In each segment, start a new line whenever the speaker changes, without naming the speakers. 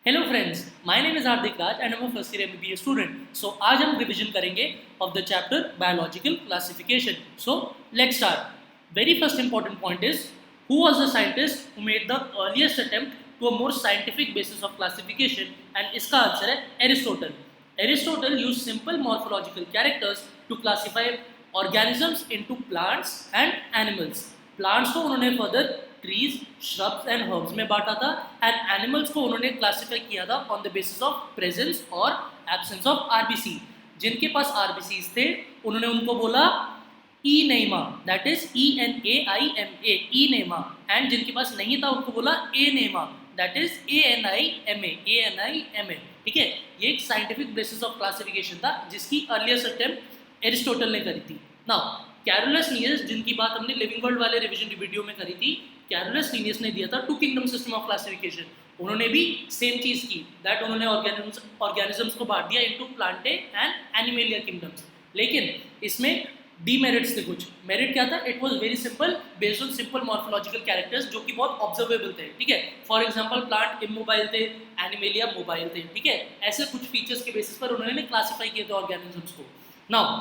Hello friends, my name is Hardik Raj and I am a first year MBBS student. So आज हम revision करेंगे of the chapter biological classification. So let's start. Very first important point is who was the scientist who made the earliest attempt to a more scientific basis of classification, and इसका answer है Aristotle. Aristotle used simple morphological characters to classify organisms into plants and animals. Plants को उन्होंने further trees, shrubs and herbs में बांटा था, and animals को उन्होंने classify किया था on the basis of presence और एब्सेंस ऑफ आरबीसी। जिनके पास आरबीसीज थे उन्होंने उनको बोला enema, that is ENAIMA, enema, and जिनके पास नहीं था उनको बोला एनेमा, दैट इज ANIMA। ठीक है, ये एक साइंटिफिक बेसिस ऑफ क्लासिफिकेशन था जिसकी अर्लिएस्ट अटेम्प्ट एरिस्टोटल ने करी थी। नाउ कैरोलस लीनियस, जिनकी बात हमने लिविंग वर्ल्ड वाले रिवीजन वीडियो में करी थी, कैरोलस लीनियस ने दिया था two kingdom system of classification. उन्होंने भी सेम चीज की, दैट उन्होंने ऑर्गेनिजम्स को बांट दिया into Plantae and animalia kingdoms. लेकिन इसमें डीमेरिट्स थे कुछ। मेरिट क्या था? It was very simple, based on simple morphological characters जो कि बहुत ऑब्जर्वेबल थे। ठीक है, फॉर एग्जांपल प्लांट इमोबाइल थे, एनिमेलिया मोबाइल थे। ठीक है, ऐसे कुछ फीचर्स के बेसिस पर उन्होंने क्लासिफाई किए थे ऑर्गेनिजम्स को। नाउ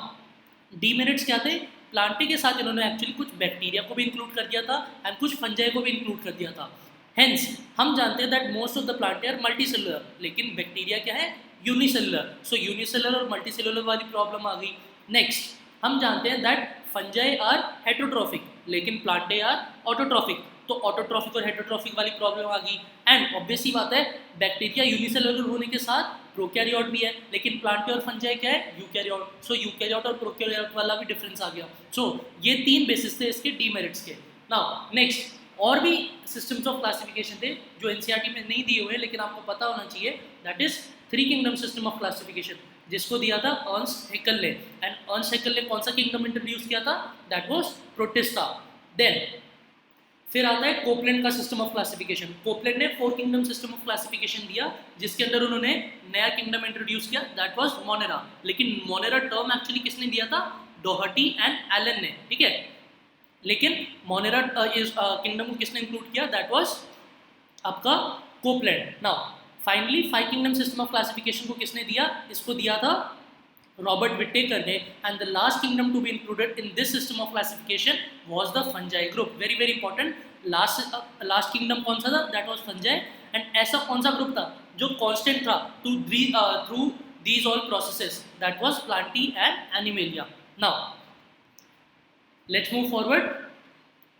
डीमेरिट्स क्या थे? प्लांटे के साथ इन्होंने एक्चुअली कुछ बैक्टीरिया को भी इंक्लूड कर दिया था एंड कुछ फंजाई को भी इंक्लूड कर दिया था। हेंस हम जानते हैं that most of the plantae are multicellular, लेकिन बैक्टीरिया क्या है? यूनिसेलुलर। सो यूनिसेलुलर और मल्टीसेलुलर वाली प्रॉब्लम आ गई। नेक्स्ट हम जानते हैं दैट फंजाई आर हेटरोट्रॉफिक, लेकिन प्लांटे आर ऑटोट्रॉफिक। तो ऑटोट्रॉफिक और हेटरोट्रॉफिक वाली प्रॉब्लम आ गई। एंड ऑब्वियसली बात है, बैक्टीरिया यूनिसेलुलर होने के साथ प्रोकैरियोट भी है, लेकिन प्लांटे और फंजाई क्या है? यूकैरियोट। सो यूकैरियोट और प्रोकैरियोट वाला भी डिफरेंस आ गया। सो ये तीन बेसिस थे इसके डीमेरिट्स के। नाउ नेक्स्ट और भी सिस्टम्स ऑफ क्लासिफिकेशन थे जो एनसीईआरटी में नहीं दिए हुए, लेकिन आपको पता होना चाहिए। That is three kingdom system of classification, जिसको दिया था अर्नस्ट हैकेल ने। एंड अर्नस्ट हैकेल ने कौन सा किंगडम इंट्रोड्यूस किया था? That was protista. देन फिर आता है कोपलैंड का सिस्टम ऑफ क्लासिफिकेशन। कोपलैंड ने four kingdom system of classification दिया, जिसके अंदर उन्होंने नया किंगडम इंट्रोड्यूस किया, दैट वाज मोनेरा। लेकिन मोनेरा टर्म एक्चुअली किसने दिया था? डोहर्टी एंड एलन ने। ठीक है, लेकिन मोनेरा इस किंगडम को किसने इंक्लूड किया? दैट वाज आपका Copeland. Now finally five kingdom system of classification को किसने दिया? इसको दिया था रॉबर्ट विटेकर ने। And the last kingdom to be included in this system of classification was the fungi group. Very very important, last kingdom कौन सा था? That was fungi. एंड ऐसा कौन सा ग्रुप था जो कांस्टेंट था through these all processes? That was Plantae and animalia. Now let's move forward.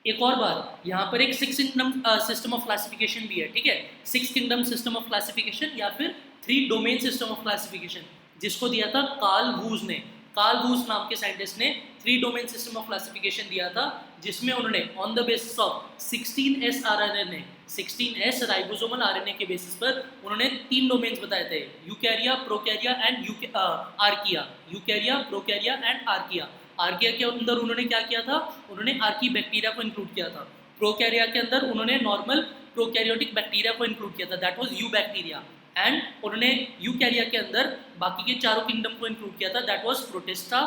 एक और बात, यहाँ पर एक six kingdom system of classification भी है। ठीक है, six kingdom system of classification या फिर three domain system of classification, जिसको दिया था कार्ल वूज ने। कार्ल वूज नाम के साइंटिस्ट ने three domain system of classification दिया था, जिसमें उन्होंने on the basis of 16S RNA, 16S ribosomal RNA के बेसिस पर उन्होंने तीन डोमेन्स बताए थे, Eukarya, Prokarya and Archaea. Eukarya, Prokarya and Archaea. Archaea के अंदर उन्होंने क्या किया था? उन्होंने आर्की बैक्टीरिया को इंक्लूड किया था। प्रोकैरिया के अंदर उन्होंने नॉर्मल प्रोकैरियोटिक बैक्टीरिया को इंक्लूड किया था, that was you bacteria. And उन्होंने यूकैरिया के अंदर बाकी के चारों किंगडम को इंक्लूड किया था, that was protista,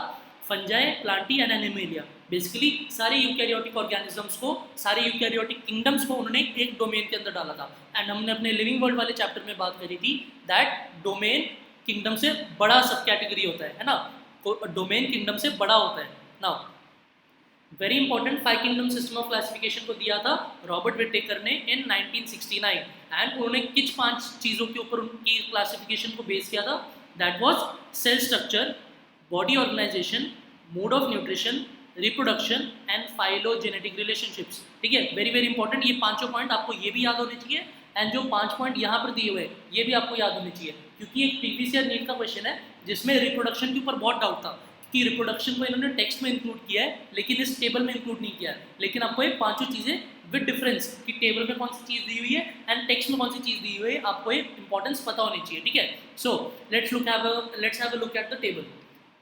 fungi, Plantae and animalia. Basically सारे यूकैरियोटिक ऑर्गेनिजम्स को, सारे यूकैरियोटिक किंगडम्स को उन्होंने एक डोमेन के अंदर डाला था। एंड हमने अपने लिविंग वर्ल्ड वाले चैप्टर में बात करी थी दैट डोमेन किंगडम से बड़ा सब कैटेगरी होता है ना? डोमेन किंगडम से बड़ा होता है। Now very important, five kingdom system of classification को दिया था रॉबर्ट विटेकर ने इन 1969। एंड उन्होंने किस पांच चीज़ों के ऊपर उनकी क्लासिफिकेशन को बेस किया था? That was cell structure, body organisation, mode of nutrition, reproduction and phylogenetic relationships. ठीक है, वेरी वेरी इंपॉर्टेंट, ये पांचों पॉइंट आपको ये भी याद होने चाहिए, एंड जो 5 पॉइंट यहाँ पर दिए हुए ये भी आपको याद होने चाहिए, क्योंकि एक प्रीवियस ईयर नीट का क्वेश्चन है जिसमें रिप्रोडक्शन के ऊपर बहुत डाउट था कि रिप्रोडक्शन को इन्होंने टेक्स्ट में इंक्लूड किया है लेकिन इस टेबल में इंक्लूड नहीं किया है। लेकिन आपको ये पांचों चीज़ें विद डिफरेंस कि टेबल में कौन सी चीज़ दी हुई है एंड टेक्स्ट में कौन सी चीज़ दी हुई है, आपको ये इंपॉर्टेंस पता होनी चाहिए। ठीक है, so let's have a look at the table.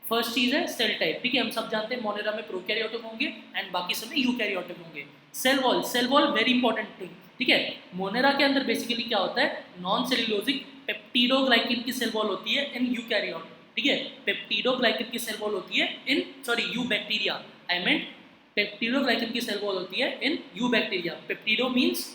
First चीज़ है सेल टाइप। ठीक है, हम सब जानते हैं मोनेरा में प्रोकैरियोटिक होंगे एंड बाकी सब में यूकैरियोटिक होंगे। Cell wall very important thing. ठीक है, मोनेरा के अंदर बेसिकली क्या होता है? नॉन सेल्यूलोजिक पेप्टिडोग्लाइकिन की सेल वॉल होती है इन यूकैरियोट। ठीक है, पेप्टिडोग्लाइकिन की सेल वॉल होती है in eubacteria. I mean peptidoglycan की सेल वॉल होती है in eubacteria. Peptido means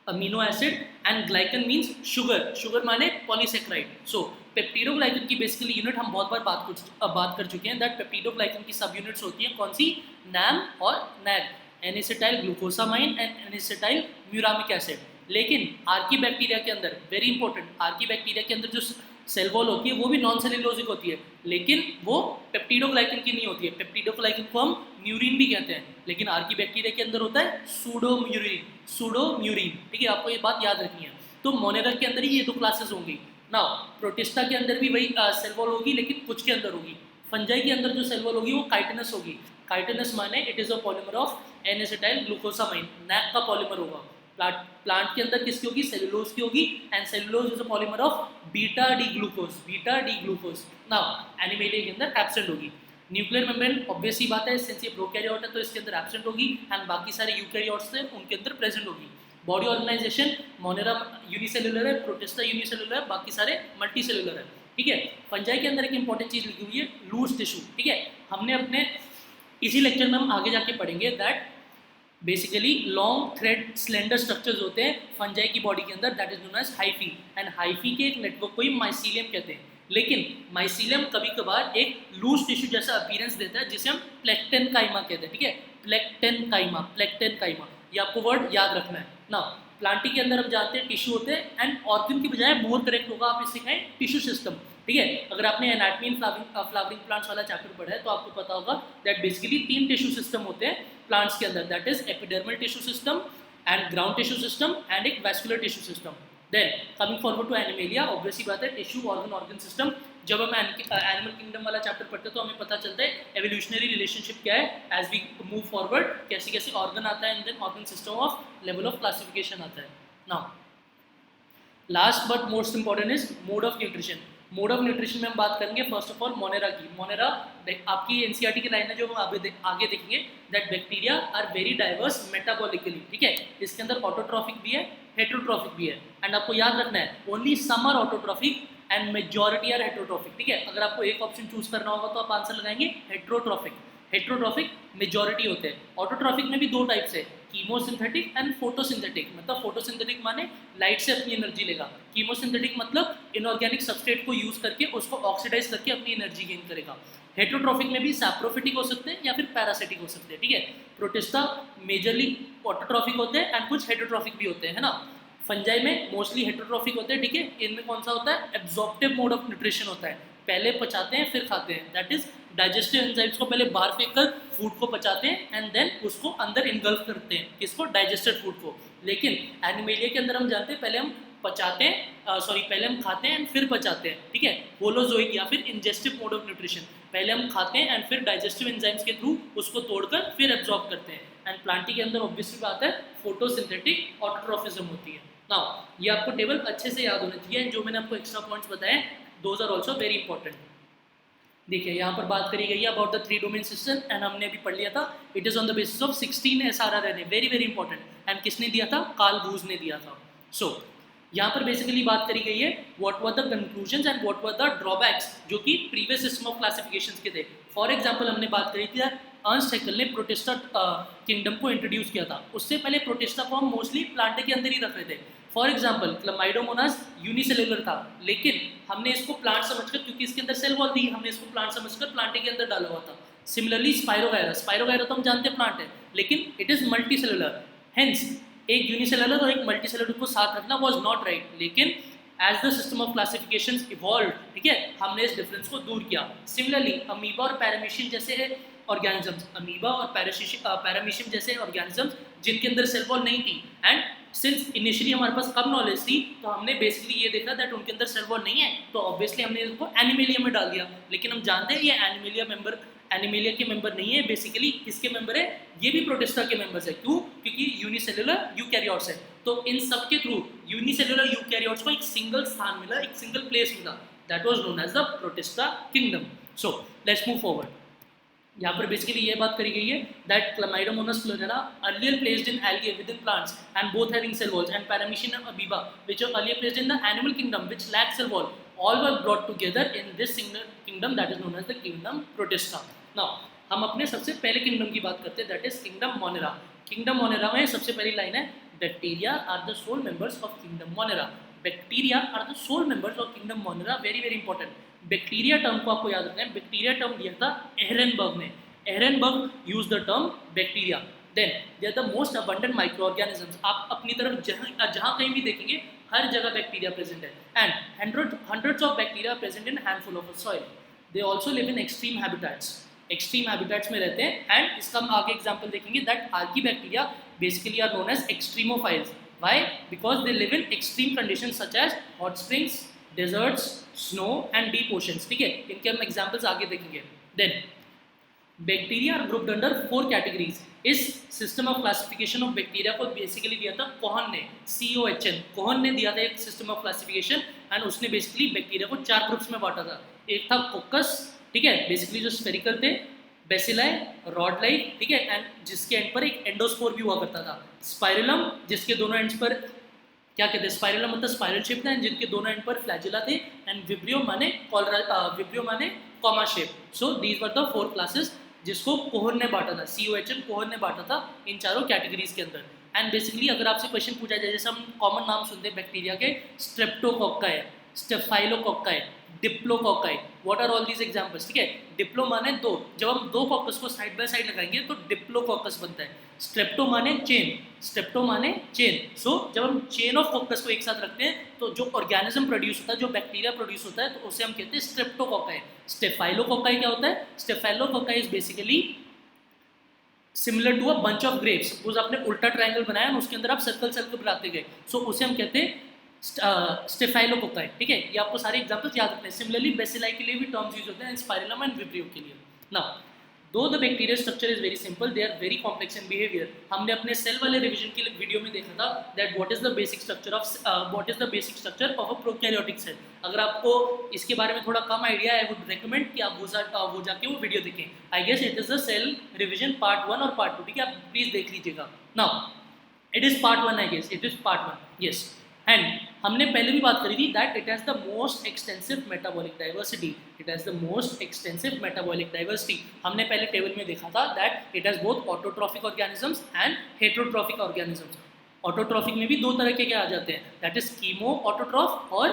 amino acid and glycan means sugar, sugar माने पॉलीसेक्राइड। सो पेप्टिडोग्लाइकन की बेसिकली यूनिट हम बहुत बार बात कर चुके हैं, दैट पेप्टिडोग्लाइकन की सब यूनिट्स होती हैं कौन सी, नैम और NAG, N acetyl glucosamine and N acetyl muramic acid. लेकिन आर्की बैक्टीरिया के अंदर, वेरी इंपॉर्टेंट, आर्की बैक्टीरिया के अंदर जो सेल वॉल होती है वो भी नॉन सेल्यूलोजिक होती है, लेकिन वो पेप्टिडोग्लाइकन की नहीं होती है। पेप्टिडोग्लाइकन को हम म्यूरिन भी कहते हैं, लेकिन आर्की बैक्टीरिया के अंदर होता है सूडोम्यूरिन, ठीक है, आपको ये बात याद रखनी है। तो मोनेरा के अंदर ही ये दो क्लासेस होंगी। नाउ प्रोटिस्टा के अंदर भी वही सेल वॉल होगी, लेकिन कुछ के अंदर होगी। फंजाई के अंदर जो सेल वॉल होगी वो काइटिनस होगी। काइटिनस माने it is a polymer of N acetyl glucosamine, NAG का पॉलीमर होगा। प्लांट के अंदर किसकी होगी, सेलुलोज की होगी, and cellulose is a polymer of beta D glucose. Now Animalia के अंदर एब्सेंट होगी। न्यूक्लियर मेम्ब्रेन ऑब्वियस ही बात है, सिंस ये प्रोकैरियोट है तो इसके अंदर एब्सेंट होगी, एंड बाकी सारे यूकैरियोट्स थे उनके अंदर प्रेजेंट होगी। बॉडी ऑर्गेनाइजेशन, मोनेरा यूनिसेलुलर है, प्रोटिस्टा यूनिसेलुलर है, बाकी सारे मल्टीसेलुलर है, ठीक है। फंजाई के अंदर एक इंपॉर्टेंट चीज लिखी हुई है, लूज टिश्यू, ठीक है। हमने अपने इसी लेक्चर में हम आगे जाके पढ़ेंगे that basically long thread slender structures होते हैं फंजाई की बॉडी के अंदर, that is known as hyphae, and hyphae के एक नेटवर्क को ही माइसीलियम कहते हैं। लेकिन माइसीलियम कभी कभार एक लूज टिश्यू जैसा अपीयरेंस देता है जिसे हम प्लेक्टेनकाइमा कहते हैं, ठीक है, प्लेक्टेनकाइमा, ये आपको वर्ड याद रखना है ना। प्लांटी के अंदर हम जानते हैं टिश्यू होते हैं, एंड ऑर्गन की बजाय मोर करेक्ट होगा आप इसे कहें टिश्यू सिस्टम, ठीक है। अगर आपने एनाटमी इन फ्लावरिंग प्लांट्स वाला चैप्टर पढ़ा है तो आपको पता होगा दैट बेसिकली 3 टिश्यू सिस्टम होते हैं प्लांट्स के अंदर, that is epidermal tissue system and ground tissue system and एक vascular tissue system. Then coming forward to Animalia, obviously बात है टिश्यू ऑर्गन सिस्टम। जब हम एनिमल किंगडम वाला चैप्टर पढ़ते हैं तो हमें पता चलता है एवोल्यूशनरी रिलेशनशिप क्या है, एज वी मूव फॉरवर्ड कैसे कैसे ऑर्गन आता है, and then organ system of level of classification आता है। Now last but most important is mode of nutrition. Mode of nutrition में हम बात करेंगे फर्स्ट ऑफ ऑल मोनेरा की। मोनेरा आपकी एनसीईआरटी की लाइन है जो हम आगे देखेंगे, that bacteria are very diverse metabolically, ठीक है। इसके अंदर ऑटोट्रॉफिक भी है, हेटेरोट्रॉफिक भी है, एंड आपको याद रखना है only some are autotrophic and majority are heterotrophic, ठीक है। अगर आपको एक ऑप्शन चूज करना होगा तो आप आंसर लगाएंगे हेटेरोट्रॉफिक मेजॉरिटी होते हैं। ऑटोट्रॉफिक में भी 2 टाइप्स है, कीमोसिंथेटिक एंड फोटोसिंथेटिक। मतलब फोटोसिंथेटिक माने लाइट से अपनी एनर्जी लेगा, कीमोसिंथेटिक मतलब इनऑर्गेनिक सबस्ट्रेट को यूज करके उसको ऑक्सीडाइज करके अपनी एनर्जी गेन करेगा। हेटेरोट्रॉफिक में भी सैप्रोफिटिक हो सकते हैं या फिर पैरासिटिक हो सकते हैं, ठीक है। प्रोटिस्टा मेजरली ऑटोट्रॉफिक होते हैं एंड कुछ हेटेरोट्रॉफिक भी होते हैं, है ना। फंजाई में मोस्टली हेटेरोट्रॉफिक होते हैं, ठीक है। इनमें कौन सा होता है, एब्जॉर्प्टिव मोड ऑफ न्यूट्रिशन होता है, पहले पचाते हैं फिर खाते हैं, दैट इज डाइजेस्टिव एंजाइम्स को पहले बाहर फेंक कर फूड को पचाते हैं एंड देन उसको अंदर इनगल्फ करते हैं, किसको, डाइजेस्टेड फूड को। लेकिन एनिमेलिया के अंदर हम जानते हैं पहले हम पचाते हैं, पहले हम खाते हैं एंड फिर पचाते हैं, ठीक है, होलोजोइक या फिर इंजेस्टिव मोड ऑफ न्यूट्रिशन। पहले हम खाते हैं एंड फिर डाइजेस्टिव एंजाइम्स के थ्रू उसको तोड़कर फिर एब्जॉर्ब करते हैं। एंड प्लांटी के अंदर ऑब्वियसली बात है फोटोसिंथेटिक ऑटोट्रॉफिज्म होती है। नाउ ये आपको टेबल अच्छे से याद होना चाहिए, जो मैंने आपको एक्स्ट्रा पॉइंट्स बताए those are also very important. देखिए यहाँ पर बात करी गई है about the 3 domain system, and हमने अभी पढ़ लिया था it is on the basis of 16 SRRNA, very very important, and किसने दिया था, कार्ल बूज ने दिया था। सो यहाँ पर बेसिकली बात करी गई है what were the conclusions and what were the drawbacks जो कि प्रीवियस सिस्टम ऑफ क्लासिफिकेशंस के थे। फॉर एग्जांपल हमने बात करी थी अर्नस्ट हैकेल ने प्रोटिस्टा किंगडम को इंट्रोड्यूस किया था, उससे पहले प्रोटिस्टा को हम मोस्टली प्लांट के अंदर ही रख रहे थे। फॉर एग्जाम्पल क्लमाइडोमोनास यूनिसेलुलर था, लेकिन हमने इसको प्लांट समझकर, क्योंकि इसके अंदर सेल वॉल थी, हमने इसको प्लांट समझकर प्लांट के अंदर डाला हुआ था। सिमिलरली स्पाइरोगायरा तो हम जानते हैं प्लांट है, लेकिन it is multi cellular, hence एक यूनिसेलुलर और एक मल्टी सेलुलर को साथ रखना वाज नॉट राइट। लेकिन as the system of classifications evolve, ठीक है, हमने इस डिफरेंस को दूर किया। सिमिलरली अमीबा और पैरामीशियम जैसे ऑर्गेनिजम्स, अमीबा और पैरामीशियम जैसे ऑर्गेनिजम्स जिनके अंदर सेल वॉल नहीं थी, एंड सिंस इनिशियली हमारे पास कम नॉलेज थी तो हमने बेसिकली ये देखा दैट उनके अंदर सेल वॉल नहीं है, तो ऑब्वियसली हमने इसको एनिमेलिया में डाल दिया। लेकिन हम जानते हैं ये एनिमेलिया के मेंबर नहीं है, बेसिकली किसके मेंबर है, ये भी प्रोटिस्टा के मेंबर्स है। क्यों, क्योंकि यूनिसेलुलर यूकैरियोट्स है, तो इन सब के थ्रू यूनिसेलुलर यूकैरियोट्स को एक सिंगल स्थान मिला, एक सिंगल प्लेस मिला, that was known as the Protista kingdom. So let's move forward. यहाँ पर बेसिकली ये बात करी गई है that chlamydomonas chlorella earlier placed in algae with in plants and both having cell walls, and paramecium and amoeba which are earlier placed in the animal kingdom which lack cell wall, all were brought together in this single kingdom that is known as the kingdom Protista. Now हम अपने सबसे पहले kingdom की बात करते हैं, that is kingdom Monera. Kingdom Monera में सबसे पहली लाइन है bacteria are the sole members of kingdom Monera. Bacteria are the sole members of kingdom Monera, very very important. Bacteria term को आपको याद रखना है, बैक्टीरिया टर्म दिया था एहरेनबर्ग ने। Ehrenberg use the term bacteria. Then they are the most abundant micro organisms. आप अपनी तरफ जहाँ कहीं भी देखेंगे हर जगह बैक्टीरिया प्रेजेंट है। And hundreds of bacteria present in handful of soil. They also live in extreme habitats, extreme habitats में रहते हैं। एंड इसका हम आगे एग्जाम्पल देखेंगे that archaebacteria basically are known as extremophiles. Why? Because they live in extreme conditions such as hot springs, deserts, snow and deep oceans. ठीक है, इनके हम एग्जांपल्स आगे देखेंगे। Then bacteria are grouped under 4 categories. इस system of classification of bacteria को basically दिया था कोहन ने, COHN, कोहन ने दिया था एक सिस्टम ऑफ क्लासिफिकेशन। एंड उसने बेसिकली बैक्टीरिया को 4 ग्रुप्स में बांटा था। एक था कोकस, ठीक है, बेसिकली जो स्फेरिकल थे, बेसिलाई, रॉडलाई, ठीक है, एंड जिसके एंड पर एक एंडोस्पोर भी हुआ करता था। स्पाइरलम, जिसके दोनों एंड्स पर क्या कहते हैं, स्पाइरलम मतलब स्पाइरल शेप था, एंड जिनके दोनों एंड पर फ्लैजिला थे। एंड विब्रियो माने comma shape. So these were the 4 classes जिसको कोहन ने बांटा था, COHN कोहन ने बांटा था इन चारों कैटेगरीज के अंदर। एंड बेसिकली अगर आपसे क्वेश्चन पूछा जाए, जैसे हम कॉमन नाम सुनते हैं बैक्टीरिया के, streptococci, staphylococci, diplococci, what are all these examples, ठीक है। डिप्लो माने 2, जब हम 2 कॉकस को साइड बाय साइड लगाएंगे तो डिप्लोकोकस बनता है। स्ट्रेप्टो माने चेन, स्ट्रेप्टो माने चेन। सो जब हम चेन ऑफ कॉकस को एक साथ रखते हैं तो जो ऑर्गेनिज्म प्रोड्यूस होता है, जो बैक्टीरिया प्रोड्यूस होता है, तो उसे हम कहते हैं स्ट्रेप्टोकोक्काई। स्टेफाइलोकोक्काई क्या होता है? Staphylococci is basically similar to a bunch of grapes. Suppose आपने उल्टा ट्रायंगल बनाया और उसके अंदर आप सर्कल सर्कल बनाते गए, सो उसे हम कहते हैं स्टेफाइलोकोक्काई, ठीक है। ये आपको सारे एग्जांपल्स याद रखने हैं। सिमिलरली बेसिलाई के लिए भी टर्म्स यूज होते हैं, स्पाइरलम एंड विब्रियो के लिए। Now though the bacterial structure is very simple, they are very complex in behaviour. हमने अपने सेल वाले रिवीजन के वीडियो में देखा था that what is the basic structure of a prokaryotic cell. अगर आपको इसके बारे में थोड़ा कम आइडिया है, आई वुड रिकमेंड कि आप वो जाके वो वीडियो देखें। I guess it is the cell revision part 1 और पार्ट 2, ठीक है, आप प्लीज देख लीजिएगा। Now it is part 1, I guess it is part 1, yes. And हमने पहले भी बात करी थी that it has the most extensive metabolic diversity. It has the most extensive metabolic diversity. हमने पहले टेबल में देखा था that it has both autotrophic organisms and heterotrophic organisms. Autotrophic में भी 2 तरह के क्या आ जाते हैं, दैट इज कीमो ऑटोट्रॉफ और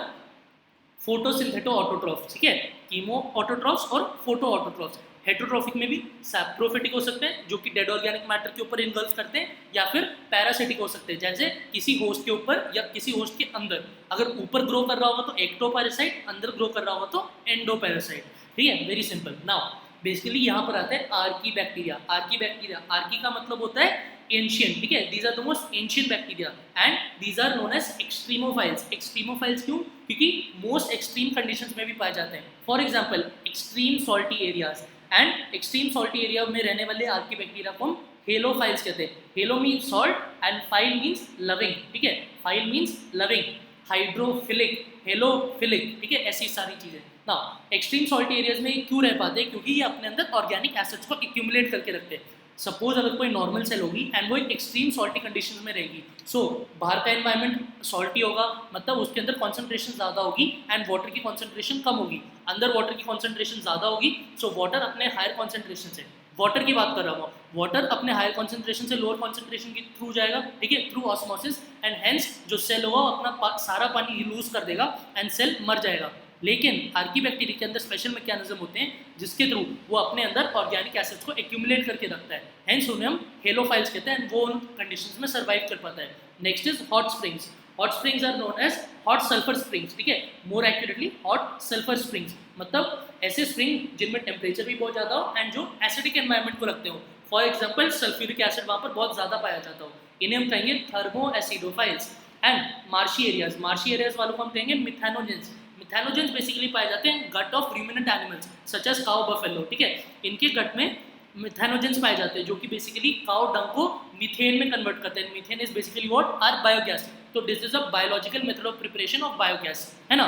फोटोसिंथेटो ऑटोट्रॉफ, ठीक है। कीमो ऑटोट्रॉफ्स और फोटो ऑटोट्रॉफ्स। हेटेरोट्रॉफिक में भी सैप्रोफिटिक हो सकते हैं जो कि डेड ऑर्गेनिक मैटर के ऊपर इन्गल्फ करते हैं, या फिर पैरासिटिक हो सकते हैं, जैसे किसी होस्ट के ऊपर या किसी होस्ट के अंदर। अगर ऊपर ग्रो कर रहा होगा तो एक्टोपैरासाइट, अंदर ग्रो कर रहा होगा तो एंडोपैरासाइट, ठीक है, वेरी सिंपल। नाउ बेसिकली यहाँ पर आता है आर्कीबैक्टीरिया। आर्कीबैक्टीरिया, आर्की का मतलब होता है एंशियंट, ठीक है। These are the most ancient bacteria and these are known as extremophiles. Extremophiles क्यों? क्योंकि मोस्ट एक्सट्रीम कंडीशंस में भी पाए जाते हैं। For example extreme salty areas, and extreme salty area में रहने वाले आर्कीबैक्टीरिया को हम हेलोफाइल्स कहते हैं। Hello means salt and file means loving, ठीक है। फाइल मीन्स लविंग, हाइड्रोफिलिक, हेलोफिलिक, ठीक है, ऐसी सारी चीजें। ना एक्सट्रीम सॉल्टी एरियाज में क्यों रह पाते हैं? क्योंकि ये अपने अंदर ऑर्गेनिक एसिड्स को एक्यूमुलेट करके रखते हैं। सपोज अगर कोई नॉर्मल सेल होगी एंड वो एक एक्सट्रीम सॉल्टी कंडीशन में रहेगी, सो बाहर का एनवायरनमेंट सॉल्टी होगा, मतलब उसके अंदर कॉन्सेंट्रेशन ज़्यादा होगी एंड वाटर की कॉन्सेंट्रेशन कम होगी। अंदर वाटर की कॉन्सेंट्रेशन ज़्यादा होगी, सो वाटर अपने हायर कॉन्सेंट्रेशन से, वाटर की बात कर रहा हूँ, वाटर अपने हायर कॉन्सेंट्रेशन से लोअर कॉन्सेंट्रेशन के थ्रू जाएगा, ठीक है, थ्रू ऑस्मोसिस, एंड हेंस जो सेल होगा अपना सारा पानी लूज कर देगा एंड सेल मर जाएगा। लेकिन आर्कीबैक्टीरिया के अंदर स्पेशल मैकेनिज्म होते हैं जिसके थ्रू वो अपने अंदर ऑर्गेनिक एसिड्स को एक्यूमुलेट करके रखता है, हेंस उन्हें हम हेलोफाइल्स कहते हैं एंड वो उन कंडीशंस में सर्वाइव कर पाता है। Next is hot springs. Hot springs are known as hot sulphur springs, ठीक है, more accurately hot sulphur springs, मतलब ऐसे स्प्रिंग जिनमें टेम्परेचर भी बहुत ज़्यादा हो एंड जो एसिडिक एनवायरनमेंट को रखते हो। फॉर एग्जाम्पल सल्फ्यूरिक एसिड वहाँ पर बहुत ज़्यादा पाया जाता हो, इन्हें हम कहेंगे thermo acidophiles. And marshy areas वालों को हम कहेंगे मिथेनोजेंस। मिथेनोजेंस बेसिकली पाए जाते हैं gut of ruminant animals such as cow, buffalo, ठीक है, इनके गट में मिथेनोजेंस पाए जाते हैं जो कि बेसिकली काउ डंग को मीथेन में कन्वर्ट करते हैं। Methane is basically what are biogas, तो this is a biological method of preparation of biogas, है ना।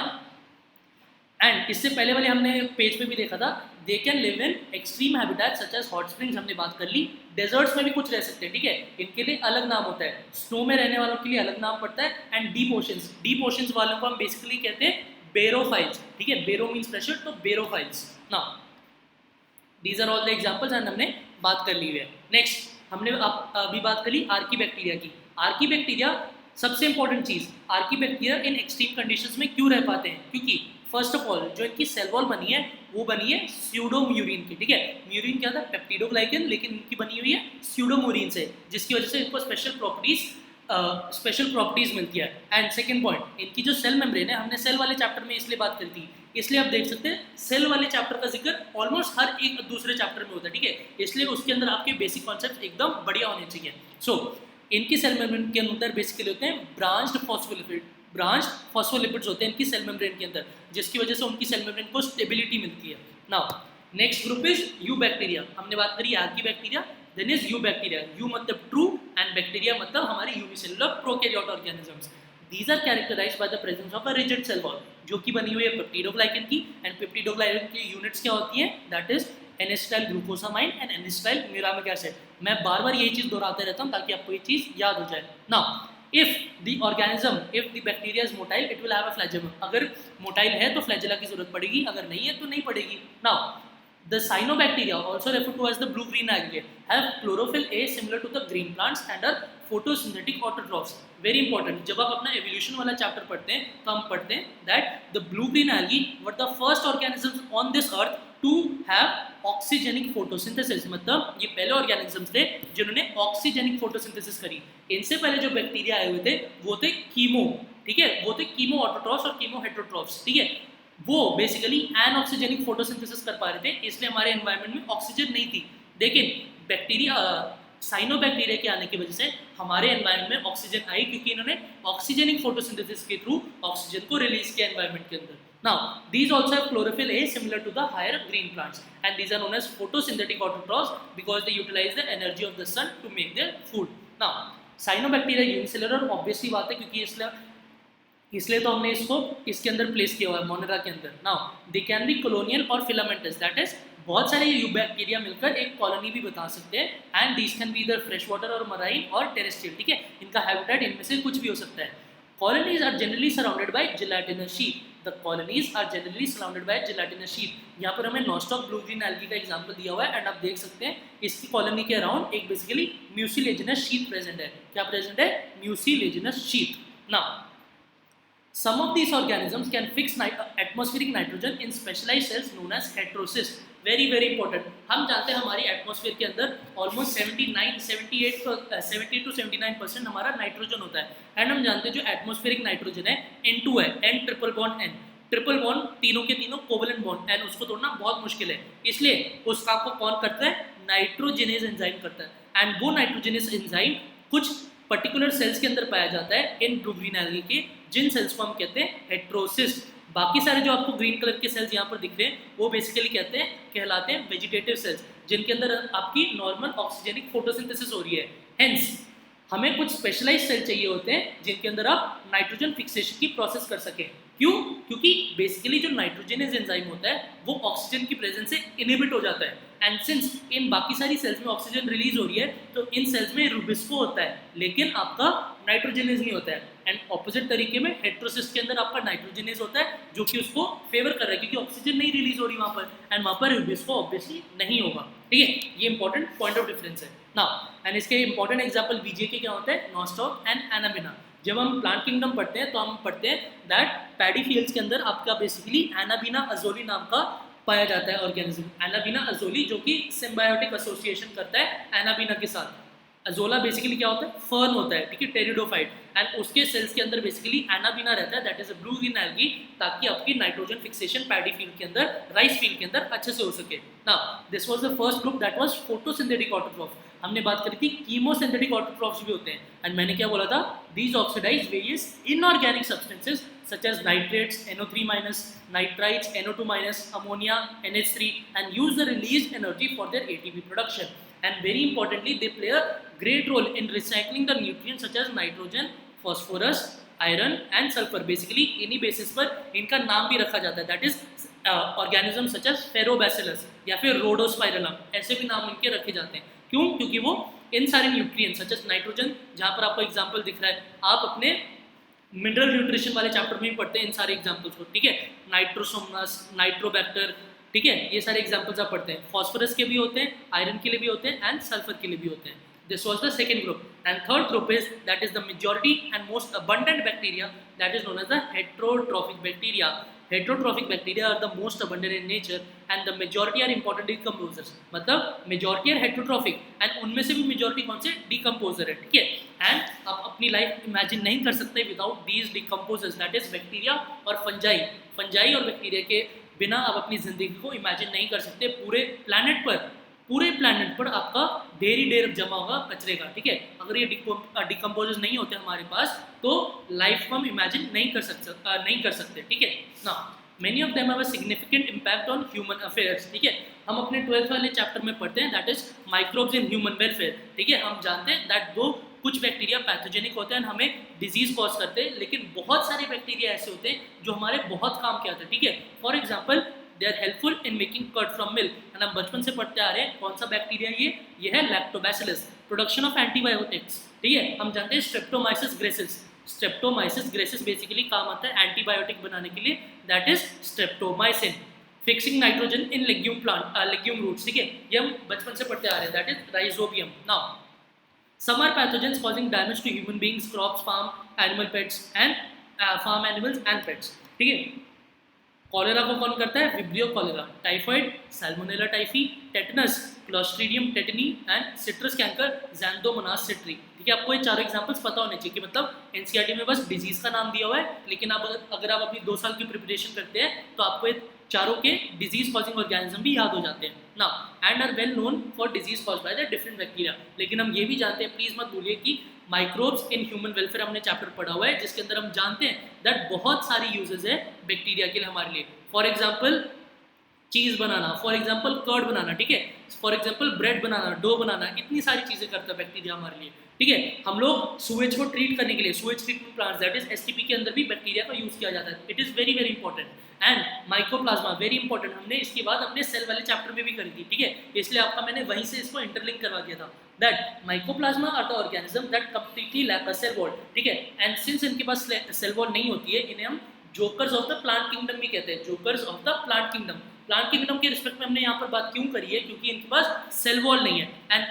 एंड इससे पहले वाले हमने पेज पे भी देखा था, they can live in extreme habitat such as hot springs, हमने बात कर ली। डेजर्ट्स में भी कुछ रह सकते हैं, ठीक है, इनके लिए अलग नाम होता है। स्नो में रहने वालों के लिए अलग नाम पड़ता है एंड डीप ओशंस वालों को हम बेसिकली कहते हैं बेरोफाइल्स, ठीक है, बेरो मीन्स प्रेशर, तो barophiles. Now these are all the examples and हमने बात कर ली है। नेक्स्ट हमने अभी बात करी आर्कीबैक्टीरिया की। आर्की बैक्टीरिया सबसे इंपॉर्टेंट चीज, Archie bacteria in extreme conditions में क्यों रह पाते हैं, क्योंकि फर्स्ट ऑफ ऑल जो इनकी सेल वॉल बनी है वो बनी है स्यूडोम्यूरिन की, ठीक है। म्यूरिन क्या था, पेप्टिडोग्लाइकन, लेकिन इनकी बनी हुई है स्यूडोम्यूरिन से, जिसकी वजह से इनको स्पेशल प्रॉपर्टीज मिलती है। एंड सेकंड पॉइंट, इनकी जो सेल मेम्ब्रेन है, हमने सेल वाले चैप्टर में इसलिए बात करी थी, इसलिए आप देख सकते हैं सेल वाले चैप्टर का जिक्र ऑलमोस्ट हर एक दूसरे चैप्टर में होता है, ठीक है, इसलिए उसके अंदर आपके बेसिक कॉन्सेप्ट एकदम बढ़िया होने चाहिए। सो इनकी सेल मेम्ब्रेन के अंदर बेसिकली होते हैं ब्रांच्ड फॉस्फोलिपिड्स होते हैं इनकी सेल मेम्ब्रेन के अंदर, जिसकी वजह से उनकी सेल मेम्ब्रेन को स्टेबिलिटी मिलती है। Now next group is eubacteria, हमने बात करी archaebacteria, then is eubacteria, eu मतलब ट्रू एंड बैक्टीरिया मतलब हमारे unicellular prokaryote organisms. These are characterized by the presence of a rigid cell wall, जो कि बनी हुई है पेप्टिडोग्लाइकन की, एंड पेप्टिडोग्लाइकन की यूनिट्स क्या होती हैं, that is N acetyl glucosamine and N acetyl muramic acid. मैं बार बार यही चीज दोहराते रहता हूँ ताकि आपको ये चीज याद हो जाए। Now if the bacteria is motile it will have a flagellum, अगर मोटाइल है तो फ्लैजेला की जरूरत पड़ेगी, अगर नहीं है तो नहीं पड़ेगी। Now the cyanobacteria, also referred to as the blue green algae, have chlorophyll A similar to the green plants and are photosynthetic autotrophs. Very important, जब आप अपना evolution वाला चैप्टर पढ़ते हैं तो हम पढ़ते हैं that the blue green algae were the first organisms on this earth to have oxygenic photosynthesis, मतलब ये पहले organisms थे जिन्होंने oxygenic photosynthesis करी। इनसे पहले जो बैक्टीरिया आए हुए थे वो थे कीमो, ठीक है, वो थे कीमो ऑटोट्रॉफ्स और कीमो हेटेरोट्रॉफ्स, ठीक है, वो बेसिकली एनऑक्सीजेनिक फोटोसिंथेसिस कर पा रहे थे, इसलिए हमारे एनवायरनमेंट में ऑक्सीजन नहीं थी। लेकिन बैक्टीरिया साइनोबैक्टीरिया के आने की वजह से हमारे एनवायरनमेंट में ऑक्सीजन आई, क्योंकि इन्होंने ऑक्सीजेनिक फोटोसिंथेसिस के थ्रू ऑक्सीजन को रिलीज किया एनवायरनमेंट के अंदर। Now these also have chlorophyll a similar to the higher green plants and these are known as photosynthetic autotrophs because they utilise the energy of the sun to make their food. Now cyanobacteria unicellular, obviously बात है, क्योंकि इसलिए तो हमने इसको इसके अंदर place किया हुआ है मोनेरा के अंदर। Now they can be colonial और फिलामेंटस, दैट इज बहुत सारे यू बैक्टीरिया मिलकर एक कॉलोनी भी बता सकते हैं, एंड दीज कैन बी इधर फ्रेश वाटर और मराइन और टेरेस्ट्रियल, ठीक है, इनका हैबिटेट इनमें से कुछ भी हो सकता है। Colonies are generally surrounded by gelatinous sheath, the colonies are generally surrounded by gelatinous sheath. यहाँ पर हमें नॉस्टॉक ब्लू ग्रीन एल्गी का एग्जांपल दिया हुआ है एंड आप देख सकते हैं इसकी कॉलोनी के अराउंड एक बेसिकली म्यूसिलेजिनस शीट प्रेजेंट है। क्या प्रेजेंट है, mucilaginous sheet. Now some of these organisms can fix atmospheric nitrogen in specialized cells known as heterocysts. Very very important, हम जानते हैं हमारी एटमॉस्फेयर के अंदर ऑलमोस्ट 70 to 79% हमारा नाइट्रोजन होता है, एंड हम जानते हैं जो एटमॉस्फेरिक नाइट्रोजन है N2 है, N triple bond N, triple bond तीनों के तीनों कोवलेंट बॉन्ड, एंड उसको तोड़ना बहुत मुश्किल है, इसलिए उस काम को कौन करता है, नाइट्रोजेनेज एंजाइम करता है, एंड वो नाइट्रोजेनेज एंजाइम कुछ पर्टिकुलर सेल्स के अंदर पाया जाता है इन ब्लू ग्रीन एल्गी के, जिन सेल्स को हम कहते हैं हेटेरोसिस्ट। बाकी सारे जो आपको ग्रीन कलर के सेल्स यहाँ पर दिख रहे हैं वो बेसिकली कहलाते हैं वेजिटेटिव सेल्स, जिनके अंदर आपकी नॉर्मल ऑक्सीजेनिक फोटोसिंथेसिस हो रही है। हेंस हमें कुछ स्पेशलाइज्ड सेल चाहिए होते हैं जिनके अंदर आप नाइट्रोजन फिक्सेशन की प्रोसेस कर सकें। क्यों, क्योंकि बेसिकली जो नाइट्रोजनेज एंजाइम होता है वो ऑक्सीजन की प्रेजेंस से इनहिबिट हो जाता है, एंड सिंस इन बाकी सारी सेल्स में ऑक्सीजन रिलीज हो रही है तो इन सेल्स में रुबिस्को होता है लेकिन आपका नाइट्रोजनेज नहीं होता है, एंड ऑपोजिट तरीके में हेटेरोसिस्ट के अंदर आपका नाइट्रोजनेज होता है जो कि उसको फेवर कर रहा है क्योंकि ऑक्सीजन नहीं रिलीज हो रही वहाँ पर, एंड वहाँ पर रुबिस्को ऑब्वियसली नहीं होगा, ठीक है, ये इंपॉर्टेंट पॉइंट ऑफ डिफरेंस है। नाउ एंड इसके इंपॉर्टेंट एग्जाम्पल बीजे के क्या होता है, नॉस्टॉक एंड एनाबिना। जब हम प्लांट किंगडम पढ़ते हैं तो हम पढ़ते हैं दैट पैडी फील्ड्स के अंदर आपका बेसिकली एनाबिना अजोली नाम का पाया जाता है ऑर्गेनिज्म, एनाबिना अजोली, जो कि सिम्बायोटिक एसोसिएशन करता है एनाबिना के साथ। अजोला बेसिकली क्या होता है, फर्न होता है, ठीक है, टेरिडोफाइट, एंड उसके सेल्स के अंदर बेसिकली एनाबिना रहता है, that is a blue green algae, ताकि आपकी नाइट्रोजन फिक्सेशन पैडी फील्ड के अंदर, राइस फील्ड के अंदर अच्छे से हो सके। Now this was the first group that was photosynthetic autotroph. हमने बात करी थी कीमोसिंथेटिक ऑटोट्रॉफ्स भी होते हैं, एंड मैंने क्या बोला था, these oxidise various inorganic substances such as nitrates, NO3-, nitrites, NO2-, ammonia, NH3, and use the released energy for their ATP production. And very importantly, they play a great role in recycling the nutrients such as nitrogen, phosphorus, iron, and sulfur. Basically, इन्हीं basis पर इनका नाम भी रखा जाता है, that is organisms such as Ferrobacillus या फिर Rhodospirillum, ऐसे भी नाम इनके रखे जाते हैं। क्यों? क्योंकि वो इन सारे न्यूट्रिएंट्स सच एज नाइट्रोजन, जहाँ पर आपको एग्जाम्पल दिख रहा है, आप अपने मिनरल न्यूट्रिशन वाले चैप्टर में भी पढ़ते हैं इन सारे एग्जांपल्स को, ठीक है, नाइट्रोसोमनस, नाइट्रोबैक्टर, ठीक है, ये सारे एग्जांपल्स आप पढ़ते हैं। फॉस्फोरस के भी होते हैं, आयरन के लिए भी होते हैं, एंड सल्फर के लिए भी होते हैं। This was the second group. And third group is, that is the majority and most abundant bacteria, that is known as the heterotrophic bacteria. Heterotrophic bacteria are the most abundant in nature and the majority are important decomposers. मतलब majority are heterotrophic and उनमें से भी majority कौन से decomposer है, ठीक है. And आप अपनी life imagine नहीं कर सकते without these decomposers, that is bacteria और fungi. Fungi और bacteria के बिना आप अपनी जिंदगी को इमेजिन नहीं कर सकते. पूरे प्लैनेट पर आपका ढेरी ढेर जमा होगा कचरे का, ठीक है. अगर ये डिकम्पोजर्स नहीं होते हमारे पास तो लाइफ को हम इमेजिन नहीं कर सकते, ठीक है ना. Many of them have a significant impact on human affairs, ठीक है. हम अपने 12th वाले चैप्टर में पढ़ते हैं, that is microbes in human welfare, ठीक है. हम जानते हैं दैट दो कुछ बैक्टीरिया पैथोजेनिक होते हैं, हमें डिजीज कॉज करते हैं, लेकिन बहुत सारे बैक्टीरिया ऐसे होते हैं जो हमारे बहुत काम के आते हैं, ठीक है. For example they are helpful in making curd from milk. हम बचपन से पढ़ते आ रहे हैं कौन सा बैक्टीरिया ये है लैक्टोबैसिलस, प्रोडक्शन ऑफ एंटीबायोटिक्स, ठीक है. हम जानते हैं स्ट्रेप्टोमाइसिस ग्रेसिस बेसिकली काम आता है एंटीबायोटिक बनाने के लिए, that is streptomycin. Fixing nitrogen in legume roots, ठीक है. ये हम बचपन से पढ़ते आ रहे हैं, that is rhizobium. Now some are pathogens causing damage to human beings, crops, farm animals and pets, ठीक है. कॉलेरा को कौन करता है, Vibrio cholerae, typhoid, Salmonella typhi, tetanus, Clostridium tetani and citrus canker, Xanthomonas citri, ठीक है. आपको ये चारों एग्जांपल्स पता होने चाहिए कि मतलब एनसीईआरटी में बस डिजीज का नाम दिया हुआ है, लेकिन आप अगर आप अपनी 2 साल की प्रिपरेशन करते हैं तो आपको ये चारों के डिजीज कॉजिंग ऑर्गेनिज्म भी याद हो जाते हैं ना. And are well known for disease caused by the different bacteria. लेकिन हम ये भी जानते हैं, प्लीज मत भूलिए कि माइक्रोब्स इन ह्यूमन वेलफेयर हमने चैप्टर पढ़ा हुआ है, जिसके अंदर हम जानते हैं दैट बहुत सारी यूजेस है बैक्टीरिया के लिए हमारे लिए. फॉर एग्जाम्पल चीज़ बनाना, फॉर एग्जाम्पल कर्ड बनाना, ठीक है. फॉर एग्जाम्पल ब्रेड बनाना, डो बनाना, इतनी सारी चीज़ें करता है बैक्टीरिया हमारे लिए, ठीक है. हम लोग सुएज को ट्रीट करने के लिए sewage treatment plants, that is STP के अंदर भी बैक्टीरिया का यूज़ किया जाता है. It is very very important. And mycoplasma very important, हमने इसके बाद अपने सेल वाले चैप्टर में भी करी थी, ठीक है. इसलिए आपका मैंने वहीं से इसको इंटरलिंक करवा दिया था, that mycoplasma are the organism that completely lack a cell wall, ठीक है. एंड सिंस इनके पास सेल वॉल नहीं होती है, इन्हें हम jokers of the plant kingdom भी कहते हैं, jokers of the plant kingdom. Plant kingdom के रिस्पेक्ट में हमने यहाँ पर बात क्यों करी है, क्योंकि इनके पास सेल वॉल नहीं है. एंड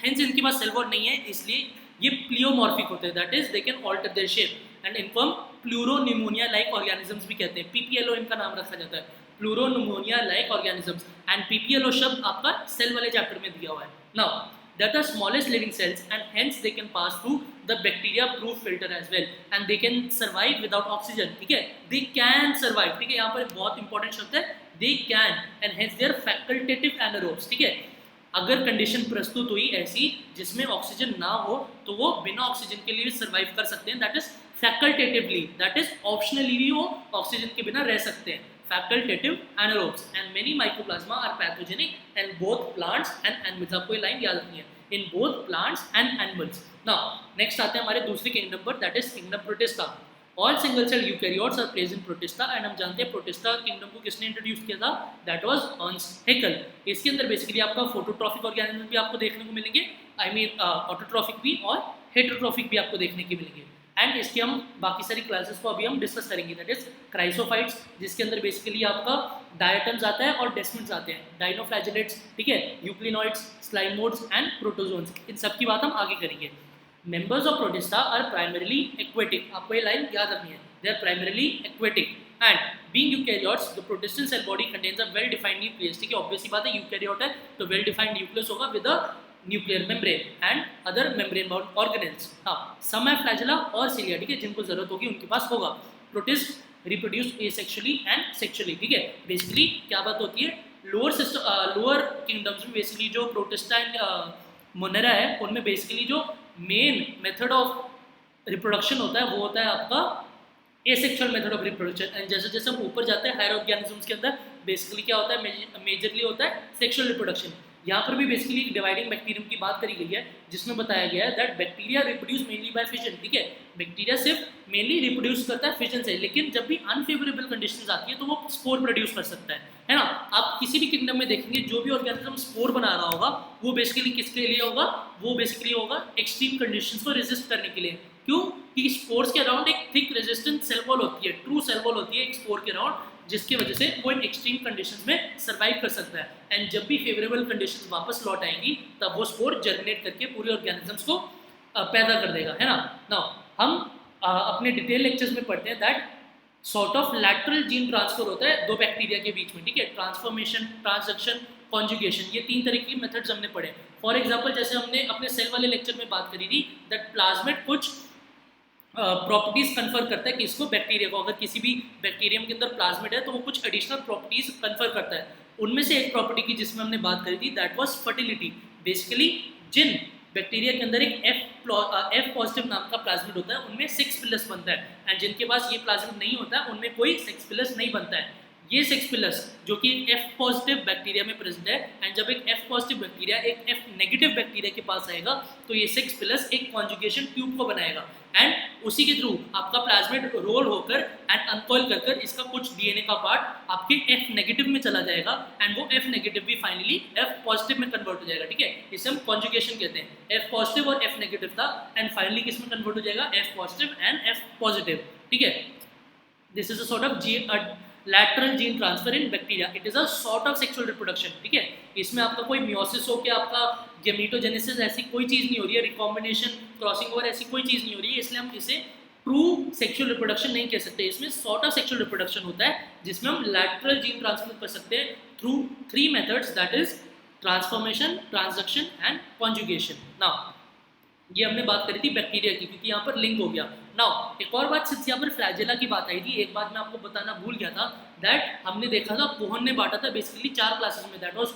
हेंस इनके पास सेल वॉल नहीं है, इसलिए ये प्लियोमॉर्फिक होते हैं, that is they can alter their shape. And इनको हम प्लूरोनिमोनिया लाइक ऑर्गेनिजम्स भी कहते हैं. पीपीएलओ इनका नाम रखा जाता है, pleuropneumonia like organisms. And PPLO शब्द आपका सेल वाले चैप्टर में दिया हुआ है. Now that are smallest living cells and hence they can pass through the bacteria proof filter as well and they can survive without oxygen, ठीक है. they can survive, ठीक है. यहाँ पर बहुत इंपॉर्टेंट शब्द है they can and hence they are facultative anaerobes, ठीक है. अगर कंडीशन प्रस्तुत हुई ऐसी जिसमें ऑक्सीजन ना हो तो वो बिना ऑक्सीजन के लिए भी सर्वाइव कर सकते हैं, that is facultatively, that is optionally भी वो ऑक्सीजन के बिना रह सकते हैं. facultative anaerobes and many mycoplasma are pathogenic in both plants and animals. आपको ये लाइन याद रखनी है, in both plants and animals. Now next आते हैं हमारे दूसरी किंगडम पर, that is kingdom protista. All single cell eukaryotes are placed in protista and हम जानते हैं protista किंगडम को किसने इंट्रोड्यूस किया था, that was Ernst Haeckel. इसके अंदर बेसिकली आपका फोटोट्रॉफिक ऑर्गेनिज्म भी आपको देखने को मिलेंगे, आई मीन ऑटोट्रॉफिक भी और हेटरोट्रॉफिक भी आपको देखने को मिलेंगे. एंड इसके हम बाकी सारी क्लासेस को अभी हम डिस्कस करेंगे, दैट इज क्राइसोफाइट्स, जिसके अंदर बेसिकली आपका डायटम्स आता है और डेस्मिड्स आते हैं, डाइनोफ्लैजेलेट्स, ठीक है, यूक्लिनॉइड्स, स्लाइमोड्स एंड प्रोटोजोन्स. इन सब की बात हम आगे करेंगे. Members of Protista are primarily aquatic, आपको ये लाइन याद रखनी है, they are primarily aquatic. And being eukaryotes the protistan cell body contains a well defined nucleus, ठीक है. ऑब्वियस सी बात है, यूकैरियोट है तो वेल डिफाइंड न्यूक्लियस होगा with a nuclear membrane and other membrane bound organelles. हाँ, सम है फ्लैजेला और सिलिया, ठीक है, जिनको जरूरत होगी उनके पास होगा. Protist reproduce asexually and sexually, ठीक है. बेसिकली क्या बात होती है, लोअर किंगडम्स में बेसिकली जो प्रोटिस्टा एंड मोनेरा है उनमें बेसिकली जो मेन मेथड ऑफ रिप्रोडक्शन होता है वो होता है आपका asexual method of reproduction. And जैसे जैसे हम ऊपर जाते हैं हायर ऑर्गेनिजम्स के अंदर बेसिकली क्या होता है, मेजरली होता है सेक्सुअल रिप्रोडक्शन. यहाँ पर भी बेसिकली डिवाइडिंग बैक्टीरियम की बात करी गई है, जिसमें बताया गया है that bacteria reproduce mainly by fission, ठीक है. बैक्टीरिया सिर्फ मेनली रिप्रोड्यूस करता है फिजन से, लेकिन जब भी अनफेवरेबल कंडीशंस आती है तो वो स्पोर प्रोड्यूस कर सकता है ना. आप किसी भी किंगडम में देखेंगे जो भी ऑर्गेनिज्म स्पोर बना रहा होगा वो बेसिकली किसके लिए होगा, वो बेसिकली होगा एक्सट्रीम कंडीशंस को रेजिस्ट करने के लिए. क्यों कि स्पोर्स के अराउंड एक थिक रेजिस्टेंट सेल वॉल होती है, ट्रू सेल वॉल होती है एक स्पोर के अराउंड, जिसकी वजह से वो इन एक्सट्रीम कंडीशंस में सर्वाइव कर सकता है. एंड जब भी फेवरेबल कंडीशंस वापस लौट आएंगी तब वो स्पोर जर्मिनेट करके पूरे ऑर्गेनिजम्स को पैदा कर देगा, है ना। नाउ हम अपने डिटेल लेक्चर्स में पढ़ते हैं that sort of lateral gene transfer होता है दो बैक्टीरिया के बीच में, ठीक है। ट्रांसफॉर्मेशन, ट्रांसडक्शन, कॉन्जुगेशन, ये 3 तरह की मेथड्स हमने पढ़े। फॉर एग्जांपल जैसे हमने अपने सेल वाले लेक्चर में बात करी थी दैट प्लाज्मिड कुछ प्रॉपर्टीज कन्फर करता है कि इसको बैक्टीरिया को, अगर किसी भी बैक्टीरियम के अंदर प्लाज्मिड है तो वो कुछ एडिशनल प्रॉपर्टीज कन्फर करता है। उनमें से एक प्रॉपर्टी की जिसमें हमने बात करी थी दैट वाज फर्टिलिटी। बेसिकली जिन बैक्टीरिया के अंदर एक एफ पॉजिटिव नाम का प्लाज्मिड होता है उनमें 6 बनता है, एंड जिनके पास ये प्लाज्मिड नहीं होता है उनमें कोई 6 नहीं बनता है। ये 6 जो कि एफ पॉजिटिव बैक्टीरिया में प्रेजेंट है, एंड जब एक एफ पॉजिटिव बैक्टीरिया एक एफ नेगेटिव बैक्टीरिया के पास आएगा तो ये 6 एक कॉन्जुगेशन ट्यूब को बनाएगा, एंड उसी के थ्रू आपका प्लाज्मिड रोल होकर एंड अनकॉइल कर इसका कुछ डीएनए का पार्ट आपके एफ नेगेटिव में चला जाएगा, एंड वो एफ नेगेटिव भी फाइनली एफ पॉजिटिव में कन्वर्ट हो जाएगा, ठीक है। इसे हम कॉन्जुगेशन कहते हैं। एफ पॉजिटिव और एफ नेगेटिव था, एंड फाइनली किस में कन्वर्ट हो जाएगा, F positive and F positive, ठीक है। This is a sort of lateral gene transfer in bacteria. It is a sort of sexual reproduction, ठीक है। इसमें आपका कोई मियोसिस हो के आपका गेमेटोजेनेसिस ऐसी कोई चीज़ नहीं हो रही है, रिकॉम्बिनेशन, क्रॉसिंग ओवर ऐसी कोई चीज़ नहीं हो रही है, इसलिए हम इसे ट्रू सेक्सुअल रिप्रोडक्शन नहीं कह सकते। इसमें सॉर्ट ऑफ सेक्सुअल रिप्रोडक्शन होता है जिसमें हम लैटरल जीन ट्रांसफर कर सकते हैं through 3 methods that is transformation, transduction and conjugation. Now ये हमने बात करी थी बैक्टीरिया की क्योंकि यहाँ पर लिंक हो गया। नाउ एक और बात, सिर्फ यहाँ पर फ्लैजेला की बात आई थी, एक बात मैं आपको बताना भूल गया था दैट हमने देखा था कोहन ने बांटा था बेसिकली 4 क्लासेस में, that was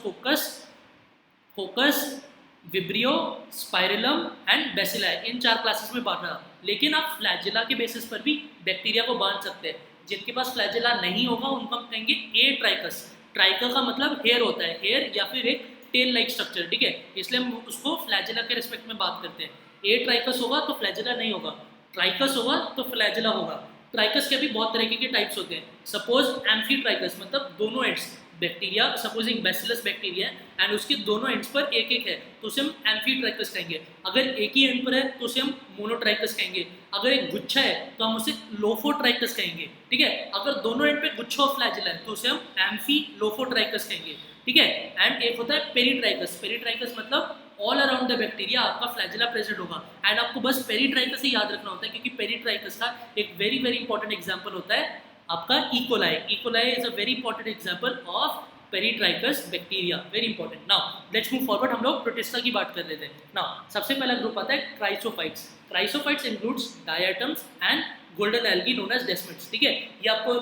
कोकस, vibrio, spirillum and bacilli, in 4 classes में बांटा। लेकिन आप फ्लैजेला के बेसिस पर भी बैक्टीरिया को बांट सकते हैं। जिनके पास फ्लैजेला नहीं होगा उनको हम कहेंगे ए ट्राइकस। ट्राइका का मतलब हेयर होता है, हेयर या फिर एक टेल लाइक स्ट्रक्चर, ठीक है, इसलिए हम उसको फ्लैजेला के रिस्पेक्ट में बात करते हैं। ए ट्राइकस होगा तो फ्लैजेला नहीं होगा, ट्राइकस होगा तो फ्लैजेला होगा। ट्राइकस के भी बहुत तरीके के टाइप्स होते हैं। सपोज एम्फी ट्राइकस मतलब दोनों एंड्स, बैक्टीरिया सपोज एक बैसिलस बैक्टीरिया है एंड उसके दोनों एंड्स पर एक एक है तो उसे हम एम्फी ट्राइकस कहेंगे। अगर एक ही एंड पर है तो उसे हम मोनोट्राइकस कहेंगे। अगर एक गुच्छा है तो हम उसे लोफोट्राइकस कहेंगे, ठीक है। अगर दोनों एंड पे गुच्छा ऑफ फ्लैजेला है तो उसे हम एम्फी लोफोट्राइकस कहेंगे, ठीक है। एंड एक होता है पेरीट्राइकस। पेरीट्राइकस मतलब ऑल अराउंड द बैक्टीरिया आपका फ्लैजेला प्रेजेंट होगा, एंड आपको बस पेरीट्राइकस ही याद रखना होता है क्योंकि पेरीट्राइकस का एक वेरी वेरी इंपॉर्टेंट एग्जांपल होता है आपका E coli. E coli is a very important example of peritrichous bacteria, very important. Now let's move forward, हम लोग प्रोटिस्टा की बात कर रहे थे। नाउ सबसे पहला ग्रुप आता है chrysophytes. Chrysophytes includes diatoms and golden algae known as desmids, ठीक है। ये आपको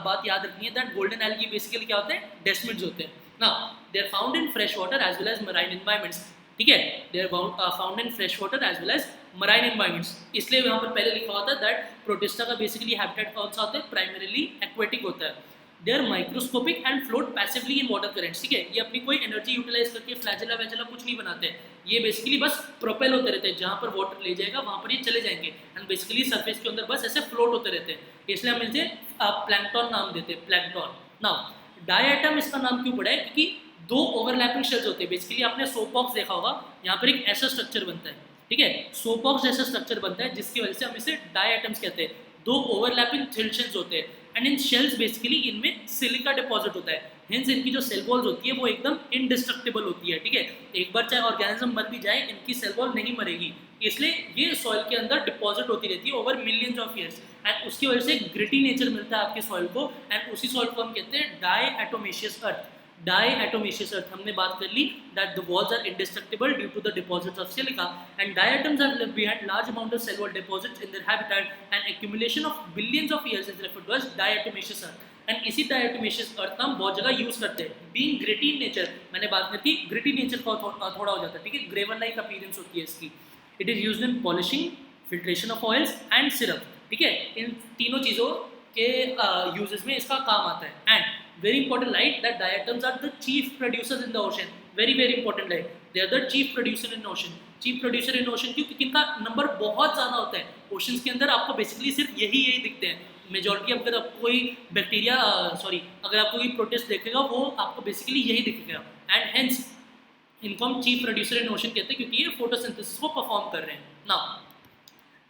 बात याद रखनी है दैट गोल्डन एल्गी बेसिकली क्या होते हैं, डेस्मिड्स होते हैं। Now they are found in fresh water as well as marine environments, ठीक है। They are found in fresh water as well as marine environments. इसलिए यहाँ पर पहले लिखा होता है दैट प्रोटिस्टा का बेसिकली हैबिटेट कौन सा होता है, प्राइमरीली एक्वेटिक होता है। They are microscopic and float passively in water currents, ठीक है। ये अपनी कोई एनर्जी यूटिलाइज करके फ्लैजेला वैजेला कुछ नहीं बनाते, ये बेसिकली बस प्रोपेल होते रहते हैं, जहाँ पर वाटर ले जाएगा वहाँ पर ये चले जाएंगे एंड बेसिकली सरफेस के अंदर बस ऐसे फ्लोट होते रहते हैं, इसलिए हम इसे प्लैंक्टन नाम देते हैं, प्लैंक्टन। नाउ डायटम इसका नाम क्यों पड़ा है, क्योंकि 2 ओवरलैपिंग शेल्स होते हैं। बेसिकली आपने सोप बॉक्स देखा होगा, यहाँ पर एक ऐसा स्ट्रक्चर बनता है, ठीक है। सोप बॉक्स जैसा स्ट्रक्चर बनता है जिसकी वजह से हम इसे डायटम्स कहते हैं। 2 ओवरलैपिंग थिन शेल्स होते हैं एंड इन शेल्स बेसिकली इनमें सिलिका डिपॉजिट होता है, हिंस इनकी जो सेल वॉल्स होती है वो एकदम इनडिस्ट्रक्टिबल होती है, ठीक है। एक बार चाहे ऑर्गेनिज्म मर भी जाए इनकी सेल वॉल नहीं मरेगी, इसलिए ये सॉइल के अंदर डिपॉजिट होती रहती है over millions of years, and उसकी वजह से ग्रिटी नेचर मिलता है आपके सॉइल को, एंड उसी सॉइल को हम कहते हैं डायएटोमेशियस अर्थ। Diatomaceous earth हमने बात कर ली that the walls are indestructible due to the deposits of silica, and diatoms are left behind large amount of cell wall deposits in their habitat, and accumulation of billions of years is referred to as diatomaceous earth, and इसी diatomaceous earth का हम बहुत जगह use करते हैं। being gritty in nature, मैंने बात की थी gritty nature का थोड़ा हो जाता है, ठीक है, gravel like appearance होती है इसकी। it is used in polishing, filtration of oils and syrup, ठीक है। इन तीनों चीज़ों के यूजेस में इसका काम आता है। And very important light that diatoms are the chief producers in the ocean, very very important light, they are the chief producer in ocean। chief producer in ocean क्यों, क्योंकि इनका नंबर बहुत ज़्यादा होता है ओशंस के अंदर। आपको बेसिकली सिर्फ यही दिखते हैं मेजॉरिटी। अगर आपको कोई बैक्टीरिया अगर आपको कोई प्रोटिस्ट देखेगा वो आपको बेसिकली यही दिखेगा, एंड हेंस इनको हम चीफ प्रोड्यूसर इन ओशन कहते हैं क्योंकि ये फोटोसिंथेसिस को परफॉर्म कर रहे हैं। नाउ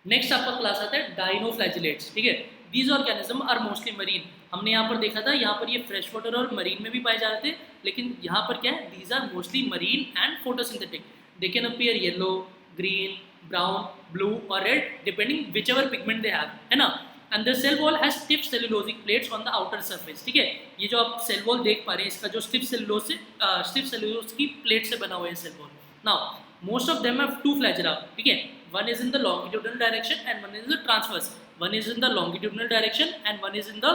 नेक्स्ट आपका क्लास आता है डाइनोफ्लैजिलेट्स, ठीक है। These organism are mostly marine. हमने यहाँ पर देखा था, यहाँ पर ये फ्रेश वाटर और मरीन में भी पाए जा रहे थे, लेकिन यहाँ पर क्या है, these are mostly marine and photosynthetic. They can appear yellow, green, brown, blue और red depending which ever pigment they have, है ना। And the cell wall has stiff cellulosic plates on the outer surface, ठीक है। ये जो आप cell wall देख पा रहे हैं इसका जो स्टिफ सेलुलोज की प्लेट से बना हुआ है cell wall. Now most of them have two flagella, ठीक है। One is in the longitudinal direction and one is in the transverse. One is in the longitudinal direction and one is in the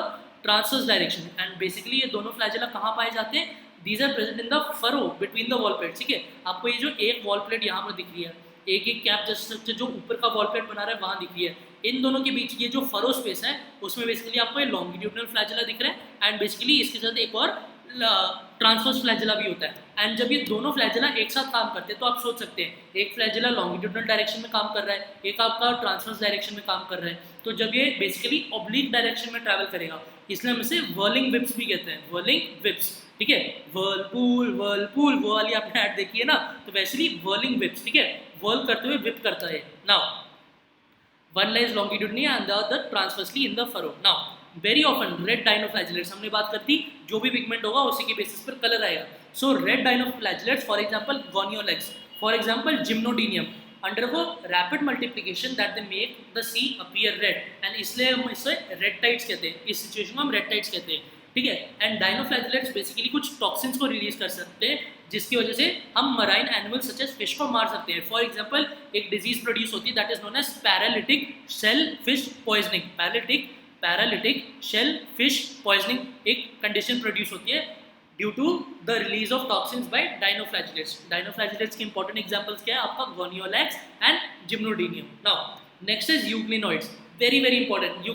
transverse direction. And basically ये दोनों flagella कहाँ पाए जाते हैं? These are present in the furrow between the wall plate, ठीक है। आपको ये जो एक वॉल प्लेट यहाँ पर दिख रही है, एक एक कैप जैसे जो ऊपर का वॉल प्लेट बना रहा है वहाँ दिख रही है, इन दोनों के बीच ये जो फरो स्पेस है उसमें बेसिकली आपको ये लॉन्गिट्यूडनल फ्लैजेला दिख रहा है एंड बेसिकली इसके साथ एक और ट्रांसवर्स फ्लैजेला भी होता है। एंड जब ये दोनों फ्लैजेला एक साथ काम करते हैं तो आप सोच सकते हैं एक फ्लैजेला लॉन्गिट्यूडनल डायरेक्शन में काम कर रहा है, एक आपका ट्रांसवर्स डायरेक्शन में काम कर रहा है, तो जब ये बेसिकली ऑब्लिक डायरेक्शन में ट्रैवल करेगा इसलिए हम इसे व्हर्लिंग विप्स भी कहते हैं, व्हर्लिंग विप्स, ठीक है। व्हर्लपूल व्हर्लपूल वो वाली आपने ऐड देखी है ना, तो वैसे ही व्हर्लिंग विप्स, ठीक है, व्हर्ल करते हुए विप करता है। Now one lies longitudinally and the other transversely in the furrow. Now very often red dinoflagellates, हमने बात करती जो भी पिगमेंट होगा उसी के बेसिस पर कलर आएगा। So red dinoflagellates for example Gonyaulax, for example Gymnodinium undergo rapid multiplication that they make the sea appear red and इसलिए हम इसे रेड टाइड्स कहते हैं, इस सिचुएशन को हम रेड टाइड्स कहते हैं, ठीक है। एंड डाइनोफ्लैजेलेट्स बेसिकली कुछ टॉक्सिन्स को रिलीज कर सकते हैं जिसकी वजह से हम marine animals such as fish को मार सकते हैं। फॉर एग्जांपल एक डिजीज प्रोड्यूस होती है that is known as paralytic shellfish poisoning. Paralytic shellfish poisoning एक कंडीशन प्रोड्यूस होती है due to the release of toxins by dinoflagellates. Dinoflagellates के इंपॉर्टेंट एग्जांपल्स क्या है आपका Gonyaulax and Gymnodinium. Now next is euglenoids, very very important.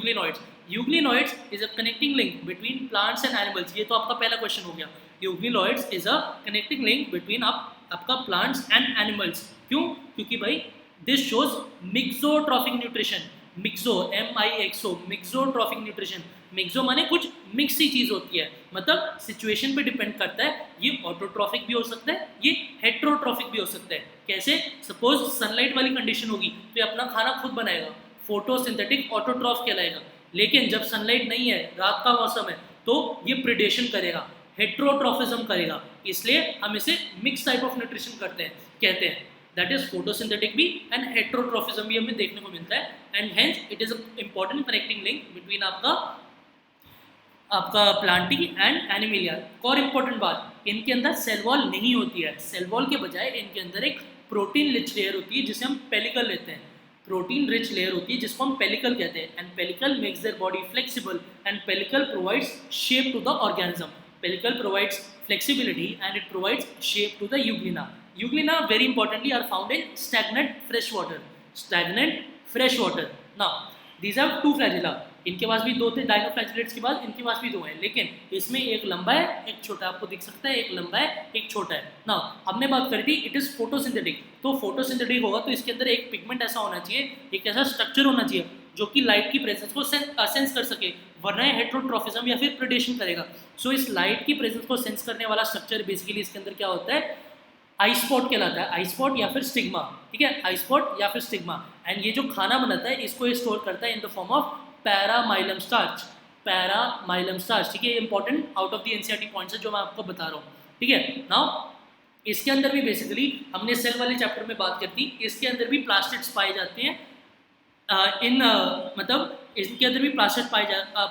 Euglenoids is a connecting link between plants and animals, ये तो आपका पहला क्वेश्चन हो गया। Euglenoids is a connecting link between आपका प्लांट्स एंड एनिमल्स। क्यों? क्योंकि भाई this shows mixotrophic nutrition, myxo MIXO mixotrophic nutrition. Myxo माने कुछ मिक्स सी चीज होती है, मतलब सिचुएशन पे डिपेंड करता है, ये ऑटोट्रॉफिक भी हो सकता है, ये हेट्रोट्रॉफिक भी हो सकता है। कैसे? सपोज सनलाइट वाली कंडीशन होगी तो ये अपना खाना खुद बनाएगा, फोटोसिंथेटिक ऑटोट्रॉफ कहलाएगा। लेकिन जब सनलाइट नहीं है, रात का मौसम है, तो ये प्रिडेशन करेगा, हेट्रोट्रॉफिज्म करेगा, इसलिए हम इसे मिक्स टाइप ऑफ न्यूट्रिशन कहते हैं। दैट इज फोटोसिंथेटिक भी एंड हेट्रोट्रॉफिज्म भी हमें देखने को मिलता है and hence it is important connecting link between आपका प्लांटी एंड एनिमलिया। और इम्पोर्टेंट बात, इनके अंदर सेल वॉल नहीं होती है, सेल वॉल के बजाय इनके अंदर एक प्रोटीन रिच लेयर होती है जिसे हम पेलिकल लेते हैं। प्रोटीन रिच लेयर होती है जिसको हम पेलिकल कहते हैं and pellicle makes their body flexible and pellicle provides shape to the organism. Pellicle provides flexibility and it provides shape to the euglena. Euglena very importantly are found in stagnant fresh water. Now these are two flagella. इनके पास भी दो थे डाइनोफ्लैजेलेट्स के बाद, इनके पास भी दो हैं, लेकिन इसमें एक लंबा है एक छोटा, आपको दिख सकता है, एक लंबा है एक छोटा है। ना हमने बात करी थी इट इज फोटोसिंथेटिक, तो फोटोसिंथेटिक होगा तो इसके अंदर एक पिगमेंट ऐसा होना चाहिए, एक ऐसा स्ट्रक्चर होना चाहिए जो कि लाइट की प्रेजेंस को सेंस कर सके, वरना हेट्रोट्रॉफिज्म या फिर प्रेडेशन करेगा। सो इस लाइट की प्रेजेंस को सेंस करने वाला स्ट्रक्चर बेसिकली इसके अंदर क्या होता है, आई स्पॉट कहलाता है, आई स्पॉट या फिर स्टिग्मा, ठीक है, आई स्पॉट या फिर स्टिग्मा। एंड ये जो खाना बनाता है इसको ये स्टोर करता है in the form of paramylum starch, ठीक है। ये important out of the NCERT points है जो मैं आपको बता रहा हूँ, ठीक है। नाउ इसके अंदर भी बेसिकली हमने सेल वाले चैप्टर में बात करती, इसके अंदर भी प्लास्टिड्स पाए जाते हैं, मतलब इसके अंदर भी प्लास्टिड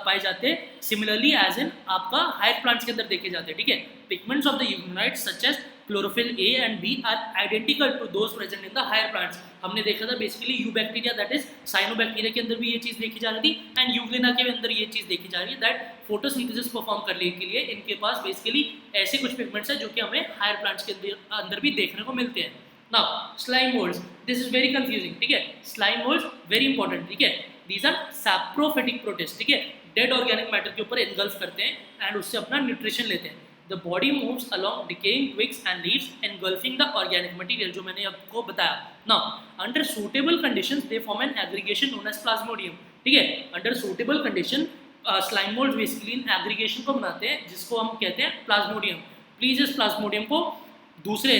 पाए जाते हैं सिमिलरली एज इन आपका हायर प्लांट्स के अंदर देखे जाते हैं, ठीक है। Pigments of the euglenoids such as chlorophyll A and B are identical to those present in the higher plants. हमने देखा था basically eubacteria that is cyanobacteria के अंदर भी ये चीज़ देखी जा रही थी एंड यूग्लिना के अंदर ये चीज़ देखी जा रही है दैट फोटोसिंथेसिस परफॉर्म करने के लिए इनके पास बेसिकली ऐसे कुछ पिगमेंट्स हैं जो कि हमें हायर प्लांट्स के अंदर भी देखने को मिलते हैं। Now slime moulds, this is very confusing, ठीक है। स्लाइम मोल्ड्स वेरी इंपॉर्टेंट, ठीक है। दीज आर सैप्रोफिटिक प्रोटिस्ट, ठीक है, डेड ऑर्गेनिक मैटर के ऊपर इनगल्फ करते हैं एंड उससे अपना न्यूट्रिशन लेते हैं। The body moves along decaying twigs and leaves engulfing the organic material, जो मैंने आपको बताया। Now, under suitable conditions, they form an aggregation known as plasmodium, ठीक है। Under suitable condition, slime molds basically इन aggregation को बनाते हैं जिसको हम कहते हैं plasmodium। Please इस plasmodium को दूसरे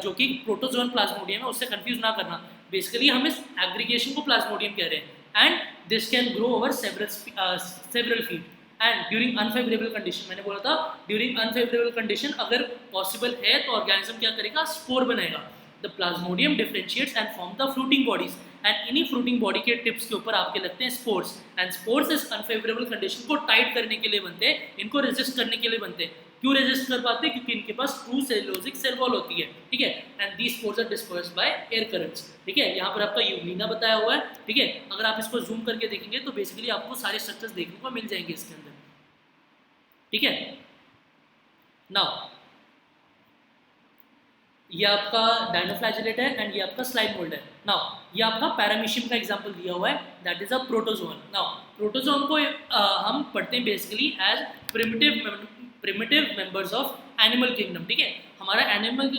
जो कि प्रोटोजोन प्लाज्मोडियम है उससे कंफ्यूज ना करना। बेसिकली हम इस एग्रीगेशन को प्लाज्मोडियम कह रहे हैं and this can grow over several feet and during unfavourable condition. मैंने बोला था ड्यूरिंग अनफेवरेबल कंडीशन अगर पॉसिबल है तो ऑर्गेनिज्म क्या करेगा, स्पोर बनाएगा। The Plasmodium differentiates and form the fruiting bodies, and इन्हीं फ्रूटिंग बॉडी के टिप्स के ऊपर आपके लगते हैं स्पोर्स, एंड स्पोर्स इस अनफेवरेबल कंडीशन को टाइट करने के लिए बनते हैं, इनको रेजिस्ट करने के लिए बनते हैं। क्यों रेजिस्ट कर पाते हैं? क्योंकि इनके पास ट्रू सेलुलोजिक सेल वॉल होती है, ठीक है, and these spores are dispersed by air currents, ठीक है। यहाँ पर आपका यूग्लिना बताया हुआ है, ठीक है। अगर आप इसको जूम करके देखेंगे तो बेसिकली आपको सारे स्ट्रक्चर्स देखने को मिल जाएंगे इसके अंदर, ठीक है। नाउ ये आपका डायनोफ्लैजिलेट है एंड ये आपका स्लाइम मोल्ड है। नाउ ये आपका पैरामीशियम का एग्जांपल दिया हुआ है, that is a protozoan. Now protozoan को हम पढ़ते हैं basically as primitive members of animal kingdom, ठीक है। हमारा एनिमल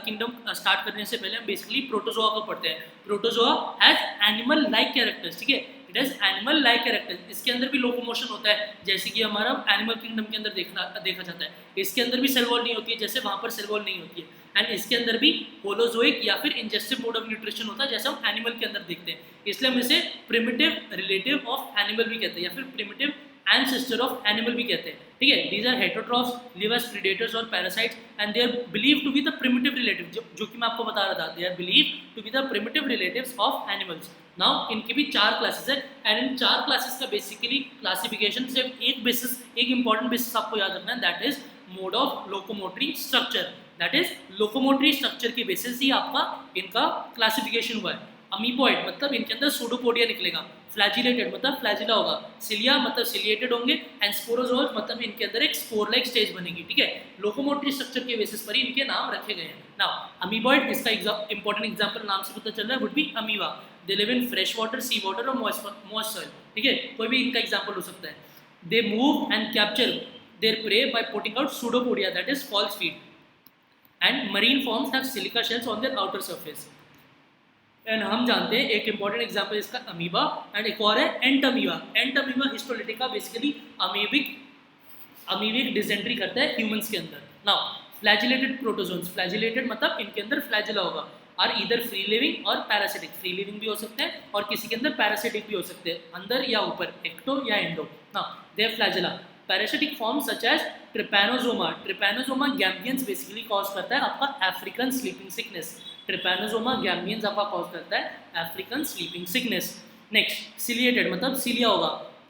किंगडम स्टार्ट करने से पहले हम बेसिकली प्रोटोजोआ को पढ़ते हैं। Protozoa has animal like characters, ठीक है, it has animal like characters. इसके अंदर भी लोकोमोशन होता है जैसे कि हमारा एनिमल किंगडम के अंदर देखा जाता है। इसके अंदर भी सेल वॉल नहीं होती है जैसे वहाँ पर सेल वॉल नहीं होती है, एंड इसके अंदर भी होलोजोइक या फिर इंजेस्टिव मोड ऑफ न्यूट्रिशन होता है जैसे हम एनिमल के अंदर देखते हैं, इसलिए हम इसे प्रिमिटिव रिलेटिव ऑफ एनिमल भी कहते हैं या फिर प्रिमिटिव एंसेस्टर ऑफ एनिमल भी कहते हैं, ठीक है। These are heterotrophs, live as predators और parasites, and they are believe to be the primitive relative, जो कि मैं आपको बता रहा था, they are believe to be the primitive relatives of animals. Now इनकी भी 4 क्लासेस है, एंड इन 4 क्लासेस का बेसिकली क्लासिफिकेशन सिर्फ एक बेसिस, एक इंपॉर्टेंट बेसिस आपको याद रखना है, that is mode of locomotory structure, that is locomotory structure की बेसिस ही आपका इनका क्लासिफिकेशन हुआ है। अमीबॉइड मतलब इनके अंदर सूडोपोडिया निकलेगा, फ्लैजिलेटेड मतलब फ्लैजिला होगा, सिलिया मतलब सिलिएटेड होंगे, एंड स्पोरोजोअल मतलब इनके अंदर एक स्पोर लाइक स्टेज बनेगी, ठीक है। लोकोमोटरी स्ट्रक्चर के बेसिस पर ही इनके नाम रखे गए हैं। नाउ अमीबॉइड, इसका इंपॉर्टेंट एग्जांपल नाम से पता चल रहा है, would be amoeba, they live in fresh water, sea water और मॉइस्ट सॉइल, ठीक है, कोई भी इनका एग्जांपल हो सकता है। They move and capture their prey by putting out pseudopodia, that is false feet, and marine forms have silica shells on their outer surface. And हम जानते हैं एक इंपॉर्टेंट एग्जांपल इसका अमीबा, एंड एक और है Entamoeba. Entamoeba histolytica basically amoebic dysentery करता है ह्यूमंस के अंदर। नाउ फ्लैजिलेटेड प्रोटोजोन्स, फ्लैजिलेटेड मतलब इनके अंदर फ्लैजिला होगा, आर ईदर फ्री लिविंग और पैरासिटिक, फ्री लिविंग भी हो सकते हैं और किसी के अंदर पैरासिटिक भी हो सकते हैं, अंदर या ऊपर, एक्टो या endo. Now they are flagella. Parasitic form such as Trypanosoma, Trypanosoma gambiense basically cause करता है आपका African sleeping sickness, Trypanosoma gambiense आपका कॉज करता है African sleeping sickness. Next ciliated मतलब सिलिया होगा,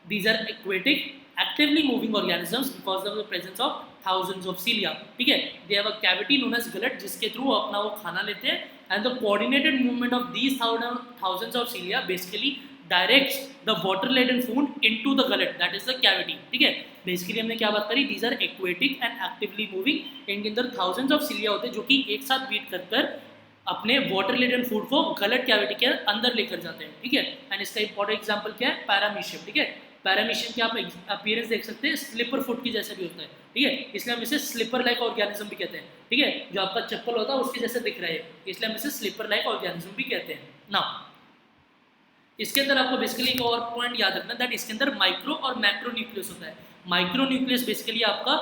these are aquatic actively moving organisms because of the presence of thousands of cilia, ठीक है। They have a cavity known as gullet, जिसके through अपना वो खाना लेते हैं, and the coordinated movement of these thousands of cilia basically directs the water laden food into the gullet, that is the cavity, ठीक है। बेसिकली हमने क्या बात करी, these are aquatic and actively moving, इनके अंदर थाउजेंड्स ऑफ सिलिया होते हैं जो कि एक साथ बीट कर अपने वाटर लेडन फूड को गलट कैविटी के अंदर लेकर जाते हैं, ठीक है। एंड इसका इंपॉर्टेंट एग्जांपल क्या है, पैरामीशियम, ठीक है। पैरामीशियम के आप अपीयरेंस देख सकते हैं, स्लिपर फुट की जैसे भी होता है, ठीक है, इसलिए हम इसे स्लिपर लाइक ऑर्गेनिज्म भी कहते हैं, ठीक है। जो आपका चप्पल होता है उसके जैसे दिख रहा है, इसलिए हम इसे स्लिपर लाइक ऑर्गेनिज्म भी कहते हैं। नाउ इसके अंदर आपको बेसिकली एक और पॉइंट याद रखना, दैट इसके अंदर माइक्रो और मैक्रो न्यूक्लियस होता है। माइक्रो न्यूक्लियस बेसिकली आपका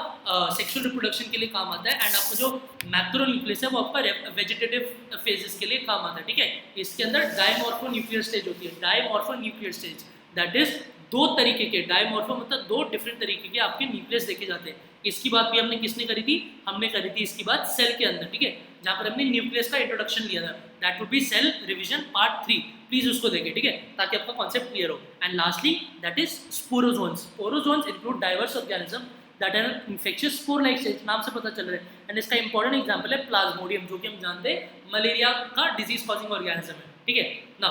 सेक्सुअल रिप्रोडक्शन के लिए काम आता है, एंड आपका जो मैक्रो न्यूक्लियस है वो आपका वेजिटेटिव फेजेस के लिए काम आता है, ठीक है। इसके अंदर डायमॉर्फो न्यूक्लियर स्टेज होती है, डायमॉर्फो न्यूक्लियर स्टेज, दैट इज 2 तरीके के, डायमॉर्फो मतलब 2 डिफरेंट तरीके के आपके न्यूक्लियस देखे जाते हैं। इसकी बात भी हमने किसने करी थी, हमने करी थी इसकी बात सेल के अंदर, ठीक है, जहाँ पर हमने न्यूक्लियस का इंट्रोडक्शन लिया था, that would be cell revision part 3, please उसको देखें, ठीक है, ताकि आपका कॉन्सेप्ट क्लियर हो। And lastly that is sporozoans, sporozoans include diverse organism that are infectious spore like stage, नाम से पता चल रहा है, एंड इसका इंपॉर्टेंट एग्जांपल है प्लाज्मोडियम, जो कि हम जानते हैं मलेरिया का डिजीज कॉजिंग ऑर्गेनिज्म है, ठीक है। ना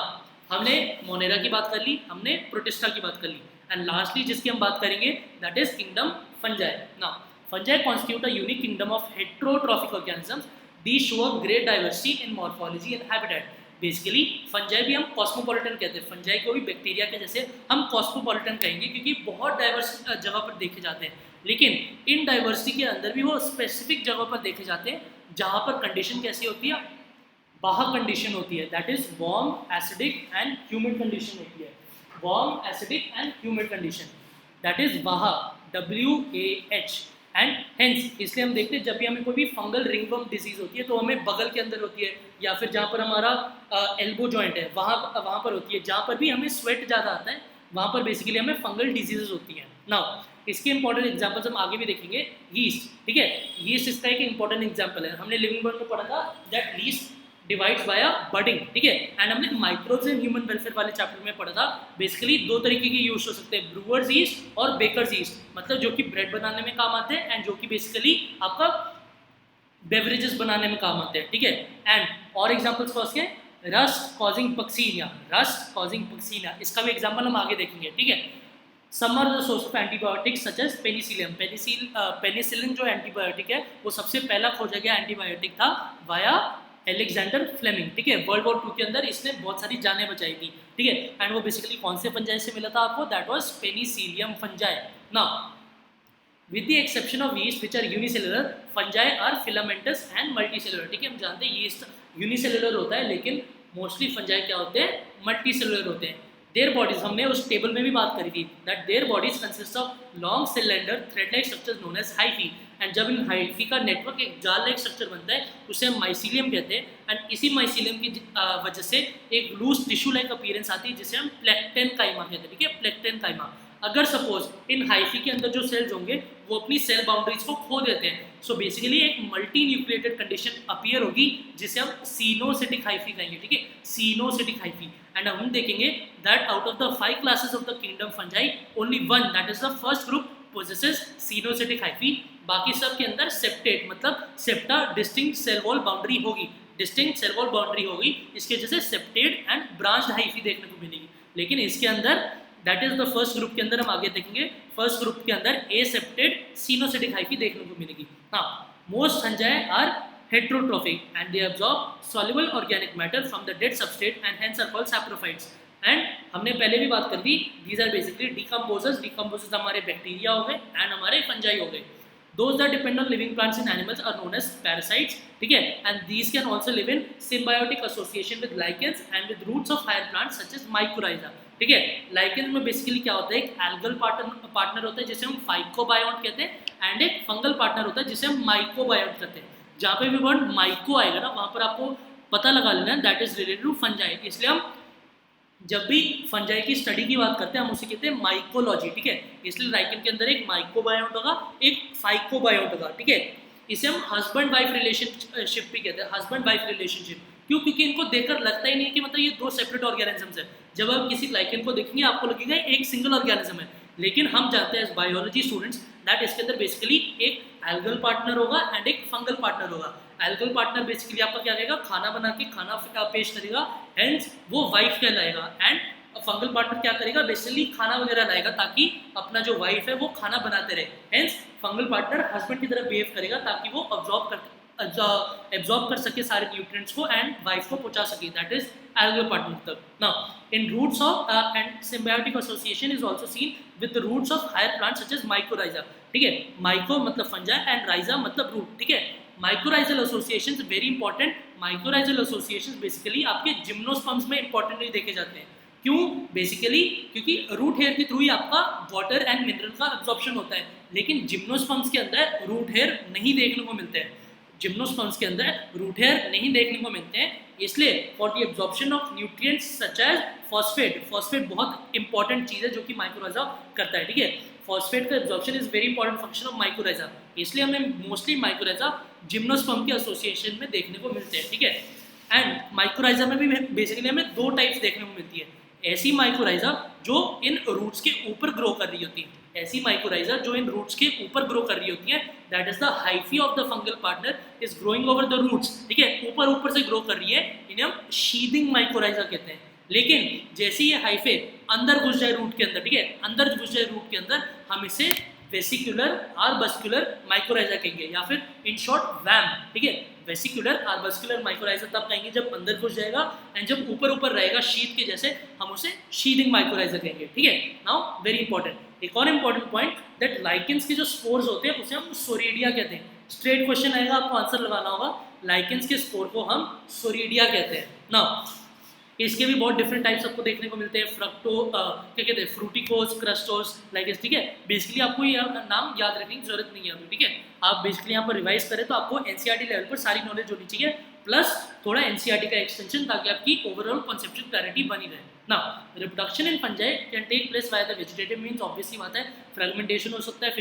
हमने मोनेरा की बात कर ली, हमने प्रोटिस्टा की बात कर ली, एंड लास्टली जिसकी हम बात करेंगे that is kingdom fungi. Now fungi constitute a unique kingdom of heterotrophic organisms, these show a great diversity in morphology and habitat. Basically fungi भी हम कॉस्मोपॉलिटन कहते हैं, फंजाई को भी बैक्टीरिया के जैसे हम कॉस्मोपॉलिटन कहेंगे क्योंकि बहुत डाइवर्स जगह पर देखे जाते हैं, लेकिन इन डाइवर्सिटी के अंदर भी वो स्पेसिफिक जगह पर देखे जाते हैं जहाँ पर कंडीशन कैसी होती है, वाह कंडीशन होती है, that is warm acidic and humid condition होती है, warm acidic and humid condition, that is वाह, WAH। एंड हेंस इसलिए हम देखते हैं जब भी हमें कोई भी फंगल रिंगवर्म डिजीज होती है तो हमें बगल के अंदर होती है, या फिर जहाँ पर हमारा एल्बो जॉइंट है वहाँ पर होती है, जहाँ पर भी हमें स्वेट ज़्यादा आता है वहाँ पर बेसिकली हमें फंगल डिजीजेज होती हैं। नाउ इसके इंपॉर्टेंट एग्जाम्पल्स हम आगे भी देखेंगे, यीस्ट, ठीक है, यीस्ट इसका एक इंपॉर्टेंट एग्जाम्पल है, हमने लिविंग वर्ड में पढ़ा था that yeast divides bye budding, ठीक है। एंड हमने माइक्रोब्स एंड ह्यूमन वेलफेयर वाले चैप्टर में पढ़ा था बेसिकली दो तरीके के यूज हो सकते हैं, ब्रूअर्स यीस्ट और बेकर्स यीस्ट, मतलब जो कि ब्रेड बनाने में काम आते हैं एंड जो कि बेसिकली आपका बेवरेजेस बनाने में काम आते हैं, ठीक है। एंड और एग्जांपल्स फर्स्ट के rust causing Puccinia, rust causing Puccinia, इसका भी एग्जांपल हम आगे देखेंगे, ठीक है। Some are the source of antibiotics such as Penicillium, penicillin जो एंटीबायोटिक है वो सबसे पहला खोजा गया एंटीबायोटिक था वाया एलेक्जेंडर फ्लेमिंग, ठीक है। वर्ल्ड वॉर 2 के अंदर इसने बहुत सारी जानें बचाई थी, ठीक है। एंड वो बेसिकली कौन से फंजाई से मिला था आपको, that was Penicillium fungi. Now with the exception of yeast which are unicellular, fungi are filamentous and multicellular, ठीक है। हम जानते हैं yeast unicellular होता है लेकिन मोस्टली fungi क्या होते हैं, multicellular होते हैं। Their bodies, हमने उस टेबल में भी बात करी थी, that their bodies consist of long cylinder thread-like structures known as hyphae, and जब इन हाइफी का नेटवर्क एक जाल लाइक स्ट्रक्चर बनता है उसे हम माइसीलियम कहते हैं। एंड इसी माइसीलियम की वजह से एक लूज टिश्यू लाइक अपीयरेंस आती है जिसे हम प्लेक्टेन काइमा कहते हैं, ठीक है, प्लेक्टेन काइमा। अगर सपोज इन हाइफी के अंदर जो सेल्स होंगे वो अपनी सेल बाउंड्रीज को खो देते हैं, सो बेसिकली एक मल्टी न्यूक्लिएटेड कंडीशन अपीयर होगी जिसे हम सीनोसिटिक हाइफी कहेंगे, ठीक है, सीनोसिटिक हाइफी। एंड हम देखेंगे that out of the 5 classes of the kingdom fungi only one, that is the first group, possesses coenocytic hyphae. बाकी सब के अंदर सेप्टेट मतलब septa distinct cell wall boundary होगी, डिस्टिंक्ट सेल वॉल बाउंड्री होगी, इसकी वजह से सेप्टेट एंड ब्रांच्ड हाइफी देखने को मिलेगी। लेकिन इसके अंदर that is the first group के अंदर हम आगे देखेंगे, फर्स्ट ग्रुप के अंदर एसेप्टेड सीनोसिटिक हाइफी देखने को मिलेगी। हाँ, most fungi are heterotrophic and they absorb soluble organic matter from the dead substrate and hence are called saprophytes। And हमने पहले भी बात कर दी, these are basically decomposers, decomposers हमारे बैक्टीरिया हो गए एंड हमारे फंजाई हो गए। Those that depend on living plants and animals are known as parasites, ठीक है, and these can also live in symbiotic association with lichens and with roots of higher plants such as mycorrhiza, ठीक है। Lichens में basically क्या होता है, एक algal partner होता है जिसे हम फाइकोबायोट कहते हैं एंड एक फंगल पार्टनर होता है जिसे हम माइकोबायोट कहते हैं। जहाँ पे भी वर्ड माइको आएगा ना वहाँ पर आपको पता लगा लेना है that is related to fungi, इसलिए हम जब भी फंजाई की स्टडी की बात करते हैं हम उसे कहते हैं माइकोलॉजी, ठीक है। इसलिए लाइकेन के अंदर एक माइकोबायोट होगा एक फाइकोबायोट होगा, ठीक है। इसे हम हस्बैंड वाइफ रिलेशनशिप भी कहते हैं, हस्बैंड वाइफ रिलेशनशिप। क्यों? क्योंकि इनको देखकर लगता ही नहीं है कि मतलब ये दो सेपरेट ऑर्गेनिजम्स है। जब आप किसी लाइकेन को देखेंगे आपको लगेगा एक सिंगल ऑर्गेनिज्म है, लेकिन हम जानते हैं एज बायोलॉजी स्टूडेंट्स दैट इसके अंदर बेसिकली एक एल्गल पार्टनर होगा एंड एक फंगल पार्टनर होगा। एल्गल पार्टनर बेसिकली आपका क्या करेगा, खाना बना के खाना पेश करेगा, हेंस वो वाइफ कहलाएगा। एंड फंगल पार्टनर क्या करेगा, बेसिकली खाना वगैरह लाएगा ताकि अपना जो वाइफ है वो खाना बनाते रहे, हेंस फंगल पार्टनर हस्बैंड की तरह बिहेव करेगा ताकि वो एब्जॉर्ब कर सके सारे न्यूट्रिएंट्स को एंड वाइफ को पहुंचा सके, that is algal partner. Now in roots of and symbiotic association is also seen with the roots of higher plants such as mycorrhiza, ठीक है। माइको मतलब फंजाई एंड राइजा मतलब रूट, ठीक है। Mycorrhizal associations very important. Mycorrhizal associations basically आपके gymnosperms में important नहीं देखे जाते हैं। क्यों? बेसिकली क्योंकि रूट हेयर के थ्रू ही आपका वाटर एंड मिनरल का एब्जॉर्प्शन होता है, लेकिन जिम्नोस्पर्म्स के अंदर रूट हेयर नहीं देखने को मिलते हैं। जिम्नोस्पर्म्स के अंदर रूट हेयर नहीं देखने को मिलते हैं, इसलिए for the absorption of nutrients such as phosphate, phosphate बहुत इंपॉर्टेंट चीज़ है जो कि माइकोराइजा करता है, ठीक है। फॉस्फेट का absorption is very important function of mycorrhiza, इसलिए हमें मोस्टली माइकोराइजा जिम्नोस्पर्म के एसोसिएशन में देखने को मिलते हैं, ठीक है। एंड माइकोराइजा में भी बेसिकली हमें दो टाइप्स देखने को मिलती है, ऐसी माइकोराइजा जो इन रूट्स के ऊपर ग्रो कर रही होती है, ऐसी माइकोराइजा जो इन रूट्स के ऊपर ग्रो कर रही होती है, that is the hyphae of the fungal partner is growing over the roots, ठीक है, ऊपर ऊपर से ग्रो कर रही है, इन्हें हम शीदिंग माइकोराइजा कहते हैं। लेकिन जैसे ये हाइफे अंदर घुस जाए रूट के अंदर, ठीक है, अंदर घुस जाए रूट के अंदर, हम इसे वेसिकुलर आर्बस्कुलर माइकोराइजा कहेंगे या फिर इन शॉर्ट वैम, ठीक है। वेसिकुलर आर्बस्कुलर माइकोराइजा तब कहेंगे जब अंदर घुस जाएगा, एंड जब ऊपर ऊपर रहेगा शीथ के जैसे हम उसे शीदिंग माइकोराइजा कहेंगे, ठीक है। नाउ वेरी इंपॉर्टेंट एक और इंपॉर्टेंट पॉइंट दैट लाइकेंस के जो स्पोर्स होते हैं उसे हम सोरेडिया कहते हैं। स्ट्रेट क्वेश्चन आएगा आपको आंसर लगाना होगा, लाइकेंस के स्पोर को हम सोरेडिया कहते हैं। नाउ इसके भी बहुत डिफरेंट टाइप्स आपको देखने को मिलते हैं, क्या कहते हैं, फ्रूटिकोस, क्रस्टोस, लाइकेंस, ठीक है। बेसिकली आपको ये नाम याद रखने की जरूरत नहीं है अभी, ठीक है। आप बेसिकली यहाँ पर रिवाइज करें तो आपको एनसीईआरटी लेवल पर सारी नॉलेज होनी चाहिए, प्लस थोड़ा एनसीईआरटी का एक्सटेंशन, ताकि आपकी ओवरऑल कॉन्सेप्चुअल क्लैरिटी बनी रहे। Now reproduction in fungi can take place by the vegetative means, obviously बात है फ्रेगमेंटेशन हो सकता है,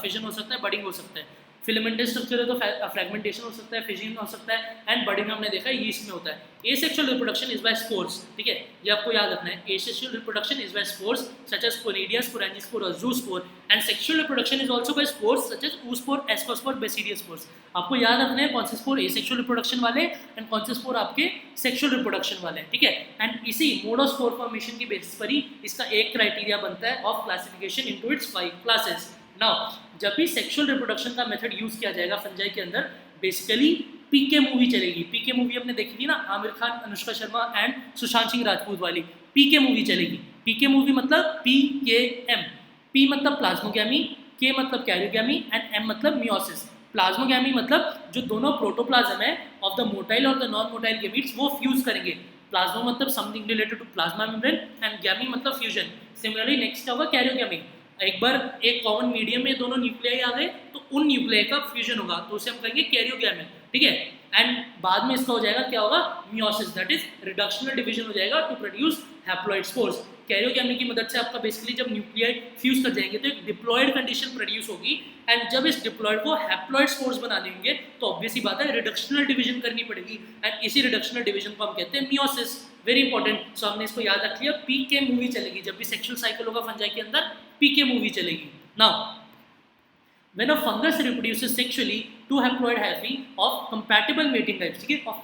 फिशन हो सकता है, बडिंग हो सकता है। फिलामेंटल स्ट्रक्चर है तो फ्रेगमेंटेशन हो सकता है, फिजन हो सकता है, एंड बॉडी में हमने देखा है यीस्ट में होता है। Asexual reproduction is by spores, ठीक है, ये आपको याद रखना है। Asexual reproduction is by spores such as sporidia, sporangiospore और zoospore, and sexual reproduction is also by spores such as oospore, ascospore, basidiospores। आपको याद रखना है कौन से स्पोर एसेक्सुअल रिप्रोडक्शन वाले एंड कौन से स्पोर आपके सेक्सुअल रिप्रोडक्शन वाले, ठीक है। एंड इसी मोड ऑफ स्पोर फॉर्मेशन की बेसिस पर ही इसका एक क्राइटेरिया बनता है of classification into its 5 classes. Now जब भी सेक्सुअल रिप्रोडक्शन का मेथड यूज किया जाएगा फंजाई के अंदर, बेसिकली पीके मूवी चलेगी। पीके मूवी हमने देखी थी ना, आमिर खान, अनुष्का शर्मा एंड सुशांत सिंह राजपूत वाली पीके मूवी चलेगी। पीके मूवी मतलब PKM, पी मतलब प्लाज्मोगैमी, के मतलब कैरियोगैमी एंड एम मतलब मियोसिस। प्लाज्मोगैमी मतलब जो दोनों प्रोटोप्लाज्म है ऑफ द मोटाइल और द नॉन मोटाइल गैमीट्स वो फ्यूज करेंगे। प्लाज्मा मतलब something related to plasma membrane and gamy मतलब फ्यूजन। सिमिलरली नेक्स्ट होगा कैरियोगैमी, एक बार एक कॉमन मीडियम में दोनों न्यूक्लियाई आ गए तो उन न्यूक्लियाई का फ्यूजन होगा, तो उसे हम कहेंगे कैरियोगैमी, ठीक है। एंड बाद में इसका हो जाएगा क्या होगा, meiosis, that is reductional division हो जाएगा to produce haploid spores. Karyogamy की मदद से आपका बेसिकली जब न्यूक्लियाई फ्यूज कर जाएंगे तो एक डिप्लॉयड कंडीशन प्रोड्यूस होगी, एंड जब इस डिप्लॉयड को हैप्लॉइड स्पोर्स बनाने होंगे तो ऑब्वियस ही बात है रिडक्शनल डिवीजन करनी पड़ेगी, एंड इसी रिडक्शनल डिवीजन को हम कहते हैं मियोसिस। वेरी इंपॉर्टेंट, सो हमने इसको याद रख लिया। पीके मूवी चलेगी जब भी सेक्सुअल साइकिल होगा फंजाई के अंदर, पीके मूवी चलेगी। Now when a fungus reproduces sexually, two haploid hyphae of compatible mating types, ठीक है, of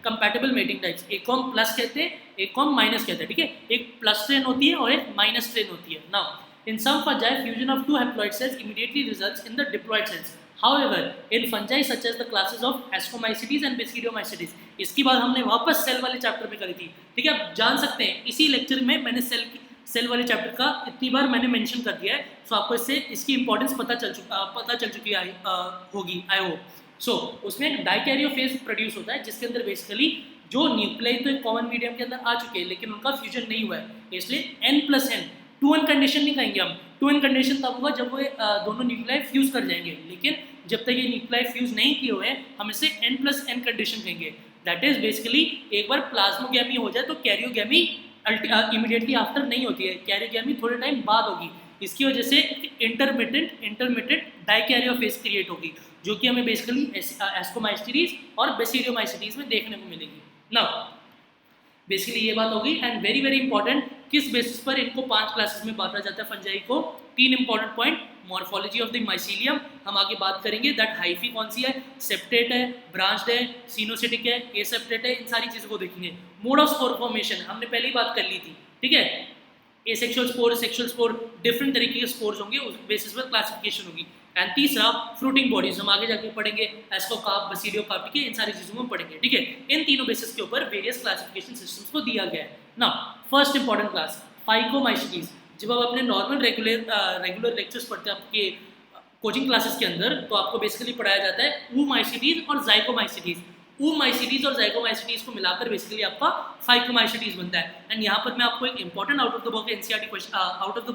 compatible mating types, एक को हम प्लस कहते हैं, एक को हम माइनस कहते हैं, ठीक है, एक प्लस स्ट्रेन होती है और एक माइनस स्ट्रेन होती है। Now in some fungi fusion of two haploid cells immediately results in the diploid cells. However, in fungi such as the classes of Ascomycetes and Basidiomycetes, इसकी बात हमने वापस सेल वाले चैप्टर में करी थी, ठीक है, आप जान सकते हैं इसी लेक्चर में मैंने सेल वाले चैप्टर का इतनी बार मैंने मेंशन कर दिया है, सो आपको इससे इसकी इंपॉर्टेंस पता चल चुकी होगी आई होप। सो उसमें एक डाइकैरियोफेज प्रोड्यूस होता है जिसके अंदर बेसिकली जो न्यूक्लियाई तो एक कॉमन मीडियम के अंदर आ चुके हैं लेकिन उनका फ्यूजन नहीं हुआ है, इसलिए N+N 2N कंडीशन नहीं कहेंगे हम। 2N कंडीशन तब होगा जब वो दोनों न्यूक्लियाई फ्यूज कर जाएंगे, लेकिन जब तक ये न्यूक्लियाई फ्यूज नहीं किए हुए हम इसे N+N कंडीशन कहेंगे। दैट इज बेसिकली एक बार प्लाज्मोगैमी हो जाए तो कैरियोगैमी इमीडिएटली आफ्टर नहीं होती है, कैरियोगैमी थोड़े टाइम बाद होगी। इसकी वजह से इंटरमिटेंट डाइकैरियोफेज क्रिएट होगी जो कि हमें बेसिकली एस्कोमाइस्टीज और बेसिडियोमाइसीटीज में देखने को मिलेगी। नाउ बेसिकली ये बात होगी, एंड वेरी वेरी इंपॉर्टेंट किस बेसिस पर इनको 5 क्लासेस में बांटा जाता है फंजाई को। 3 important point, morphology of the mycelium हम आगे बात करेंगे, दैट हाइफी कौन सी है, सेप्टेट है, ब्रांच्ड है, सिनोसिटिक है, एसेप्टेट है, इन सारी चीज़ों को देखेंगे। मोड ऑफ स्पोर फॉर्मेशन हमने पहले ही बात कर ली थी, ठीक है, asexual spore, sexual spore, different तरीके के स्पोर्स होंगे, उस बेसिस पर क्लासिफिकेशन होगी। एंड तीसरा फ्रूटिंग बॉडीज हम आगे जाके पढ़ेंगे, एस्कोकार्प, बसीडियोकार्प, ठीक है, इन सारी चीज़ों को पढ़ेंगे, ठीक है। इन तीनों बेसिस के ऊपर वेरियस क्लासिफिकेशन सिस्टम्स को दिया गया है। Now first important class phycomycetes. जब आप अपने नॉर्मल रेगुलर लेक्चर्स पढ़ते हैं आपके कोचिंग क्लासेस के अंदर तो आपको बेसिकली पढ़ाया जाता है ऊमाइसीटीज और जाइकोमाइसीटीज। ऊमाइसीटीज और जाइकोमाइसीटीज को मिलाकर बेसिकली आपका फाइकोमाइसीटीज बनता है। एंड यहाँ पर मैं आपको एक important out of the box NCERT question, out of the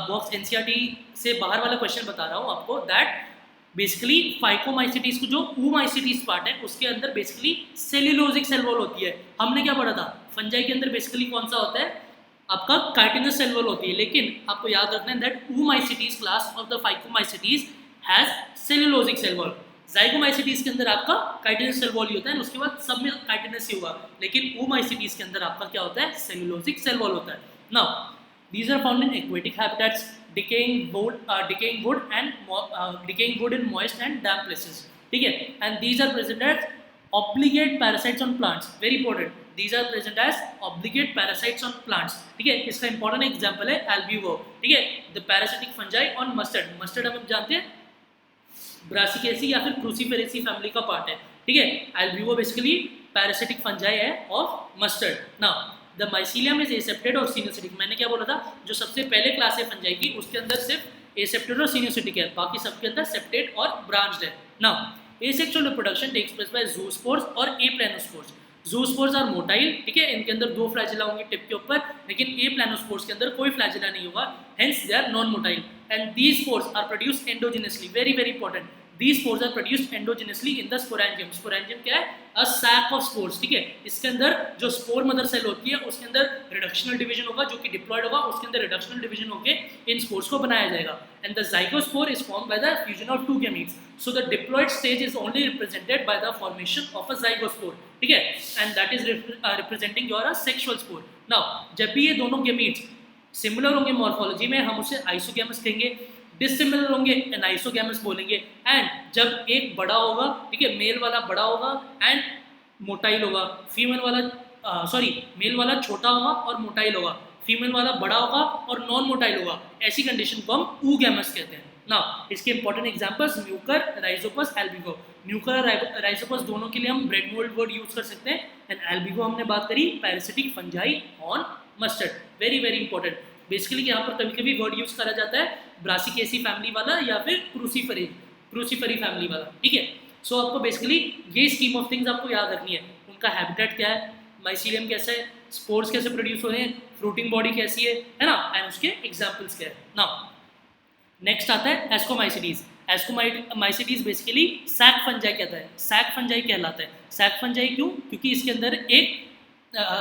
box NCERT से बाहर वाला क्वेश्चन बता रहा हूँ आपको, दैट बेसिकली फाइकोमाइसीटीज को जो ऊमाइसीटीज पार्ट है उसके अंदर बेसिकली सेल्यूलोजिक सेल वॉल होती है। हमने क्या पढ़ा था, फंजाई के अंदर बेसिकली कौन सा होता है, आपका काइटिनस सेल वॉल होती है, लेकिन आपको याद रखना है that oomycetes class of the phycomycetes has cellulosic cell wall. Zygomycetes के अंदर आपका काइटिनस सेल वॉल ही होता है, उसके बाद सब में काइटिनस ही होगा, लेकिन ऊमाइसीटीज के अंदर आपका क्या होता है, सेल्यूलोजिक सेल वॉल होता है। Now these are found in aquatic habitats, decaying wood in moist and damp places, ठीक है, and these are present as obligate parasites on plants, very important, these are present as obligate parasites on plants, ठीक है। इसका important example है albuvo, ठीक है, the parasitic fungi on mustard। mustard हम जानते हैं ब्रासिकेसी या फिर क्रूसीफेरेसी फैमिली का पार्ट है, ठीक है। albuvo बेसिकली पैरासिटिक फंजाई है of mustard. Now the mycelium is एसेप्टेड और सिनोसिटिक। मैंने क्या बोला था, जो सबसे पहले क्लास है फंजाई की उसके अंदर सिर्फ एसेप्टेड और सिनोसिटिक है, बाकी सबके अंदर सेप्टेट और ब्रांच्ड है। Now asexual reproduction takes place by zoospores और एप्लानोस्पोर्स। ज़ूस्पोर्स आर मोटाइल, ठीक है, इनके अंदर 2 फ्लैजिला होंगे टिप के ऊपर, लेकिन एप्लानोस्पोर्स के अंदर कोई फ्लैजिला नहीं होगा, hence they are non motile, and these spores are produced endogenously. Very very important, These spores are produced endogenously in the sporangium. Sporangium क्या है? A sac of spores, ठीक है? इसके अंदर जो स्पोर मदर सेल होती है उसके अंदर रिडक्शनल डिवीजन होगा जो कि डिप्लॉयड होगा, उसके अंदर रिडक्शनल डिवीजन होके इन स्पोर्स को बनाया जाएगा. And the zygospore is formed by the fusion of two gametes. So the diploid stage is only represented by the formation of a zygospore, ठीक है? And that is representing your sexual spore. Now जब भी ये दोनों gametes similar होंगे morphology में हम उसे आइसोगैमस कहेंगे, डिसिमिलर होंगे एनाइसोगैमस बोलेंगे. एंड जब एक बड़ा होगा, ठीक है, मेल वाला बड़ा होगा एंड मोटाइल होगा, फीमेल वाला मेल वाला छोटा होगा और मोटाइल होगा, फीमेल वाला बड़ा होगा और नॉन मोटाइल होगा, ऐसी कंडीशन को हम ऊगैमस कहते हैं. नाउ इसके इंपॉर्टेंट एग्जांपल्स न्यूकर, राइजोपस, एल्बिगो. न्यूकर और राइजोपस दोनों के लिए हम ब्रेड मोल्ड वर्ड यूज कर सकते हैं. एंड एल्बिगो हमने बात करी parasitic fungi on mustard. Very very important. Basically यहाँ पर कभी कभी वर्ड यूज करा जाता है ब्रासिकेसी फैमिली वाला या फिर क्रूसीफरी फैमिली वाला, ठीक है. सो आपको बेसिकली ये स्कीम ऑफ थिंग्स आपको याद रखनी है. उनका हैबिटेट क्या है, माइसीलियम कैसा है, स्पोर्स कैसे प्रोड्यूस हो रहे हैं, फ्रूटिंग बॉडी कैसी है ना, एंड उसके एग्जाम्पल्स क्या है. नाउ नेक्स्ट आता है ascomycetes. Ascomycetes basically sac fungi कहता है, सैक फंजाई कहलाता है. सैक फंजाई क्यों? क्योंकि इसके अंदर एक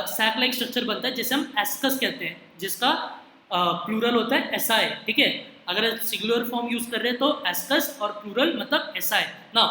सैक लाइक स्ट्रक्चर बनता है जिसे हम एस्कस कहते हैं, जिसका प्लूरल होता है एसाई, ठीक है. अगर सिंगुलर फॉर्म यूज कर रहे हैं तो एस्कस और प्लूरल मतलब एसाई. ना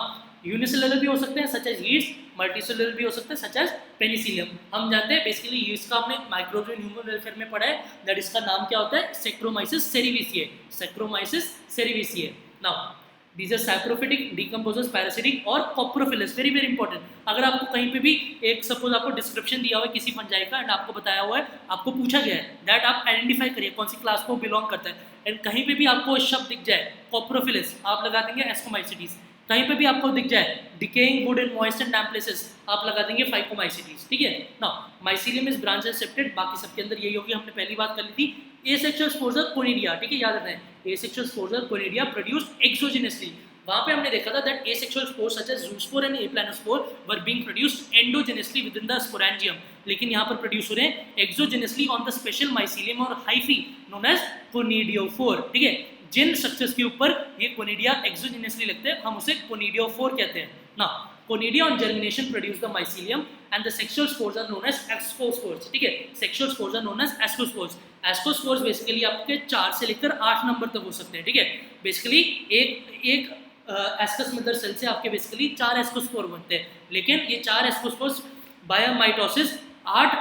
यूनिसेलुलर भी हो सकते हैं सच एज यीस्ट, मल्टीसेलुलर भी हो सकते हैं सच एज पेनिसिलियम. हम जानते हैं बेसिकली यीस्ट का हमने माइक्रोब ह्यूमन वेलफेयर में पढ़ा है, दैट इसका नाम क्या होता है, Saccharomyces cerevisiae. Saccharomyces cerevisiae. Now these are saprophytic, decomposers, parasitic और coprophilous. Very very important. अगर आपको कहीं पे भी एक सपोज आपको डिस्क्रिप्शन दिया हुआ है किसी फंजाई का एंड आपको बताया हुआ है, आपको पूछा गया है दैट आप आइडेंटिफाई करिए कौन सी क्लास को बिलोंग करता है, एंड कहीं पे भी आपको शब्द दिख जाए coprophilous आप लगा देंगे एस्कोमाइसिटीज. कहीं पे भी आपको दिख जाए decaying would and moist and damp places आप लगा देंगे फाइकोमाइसिटीज, ठीक है. Now mycelium is branch and septate. बाकी सबके अंदर यही होगी, हमने पहली बात कर ली थी. एसेक्सुअल स्पोर्स आर कोनिडिया, ठीक है, याद रखना है. Asexual spores are conidia produced exogenously. वहाँ पे हमने देखा था that asexual spores such as zoospore and aplanospore were being produced endogenously within the sporangium. लेकिन यहाँ पर प्रोड्यूस हो रहे हैं exogenously on the special mycelium और हाइफी नोन एज कोनिडियोफोर, ठीक है. जिन स्ट्रक्चर्स के ऊपर ये कोनिडिया एक्सोजेनसली लगते हैं हम उसे कोनिडियोफोर कहते हैं. ना conidia on germination produce the mycelium and the sexual spores are known as ascospores, ठीक है. Sexual spores are known as ascospores. Ascospores basically आपके 4 से लेकर 8 नंबर तक हो सकते हैं, ठीक है. बेसिकली एक एस्कस मदर सेल से आपके बेसिकली 4 एस्कोस्पोर बनते हैं, लेकिन ये 4 एस्कोस्पोर्स बाय माइटोसिस 8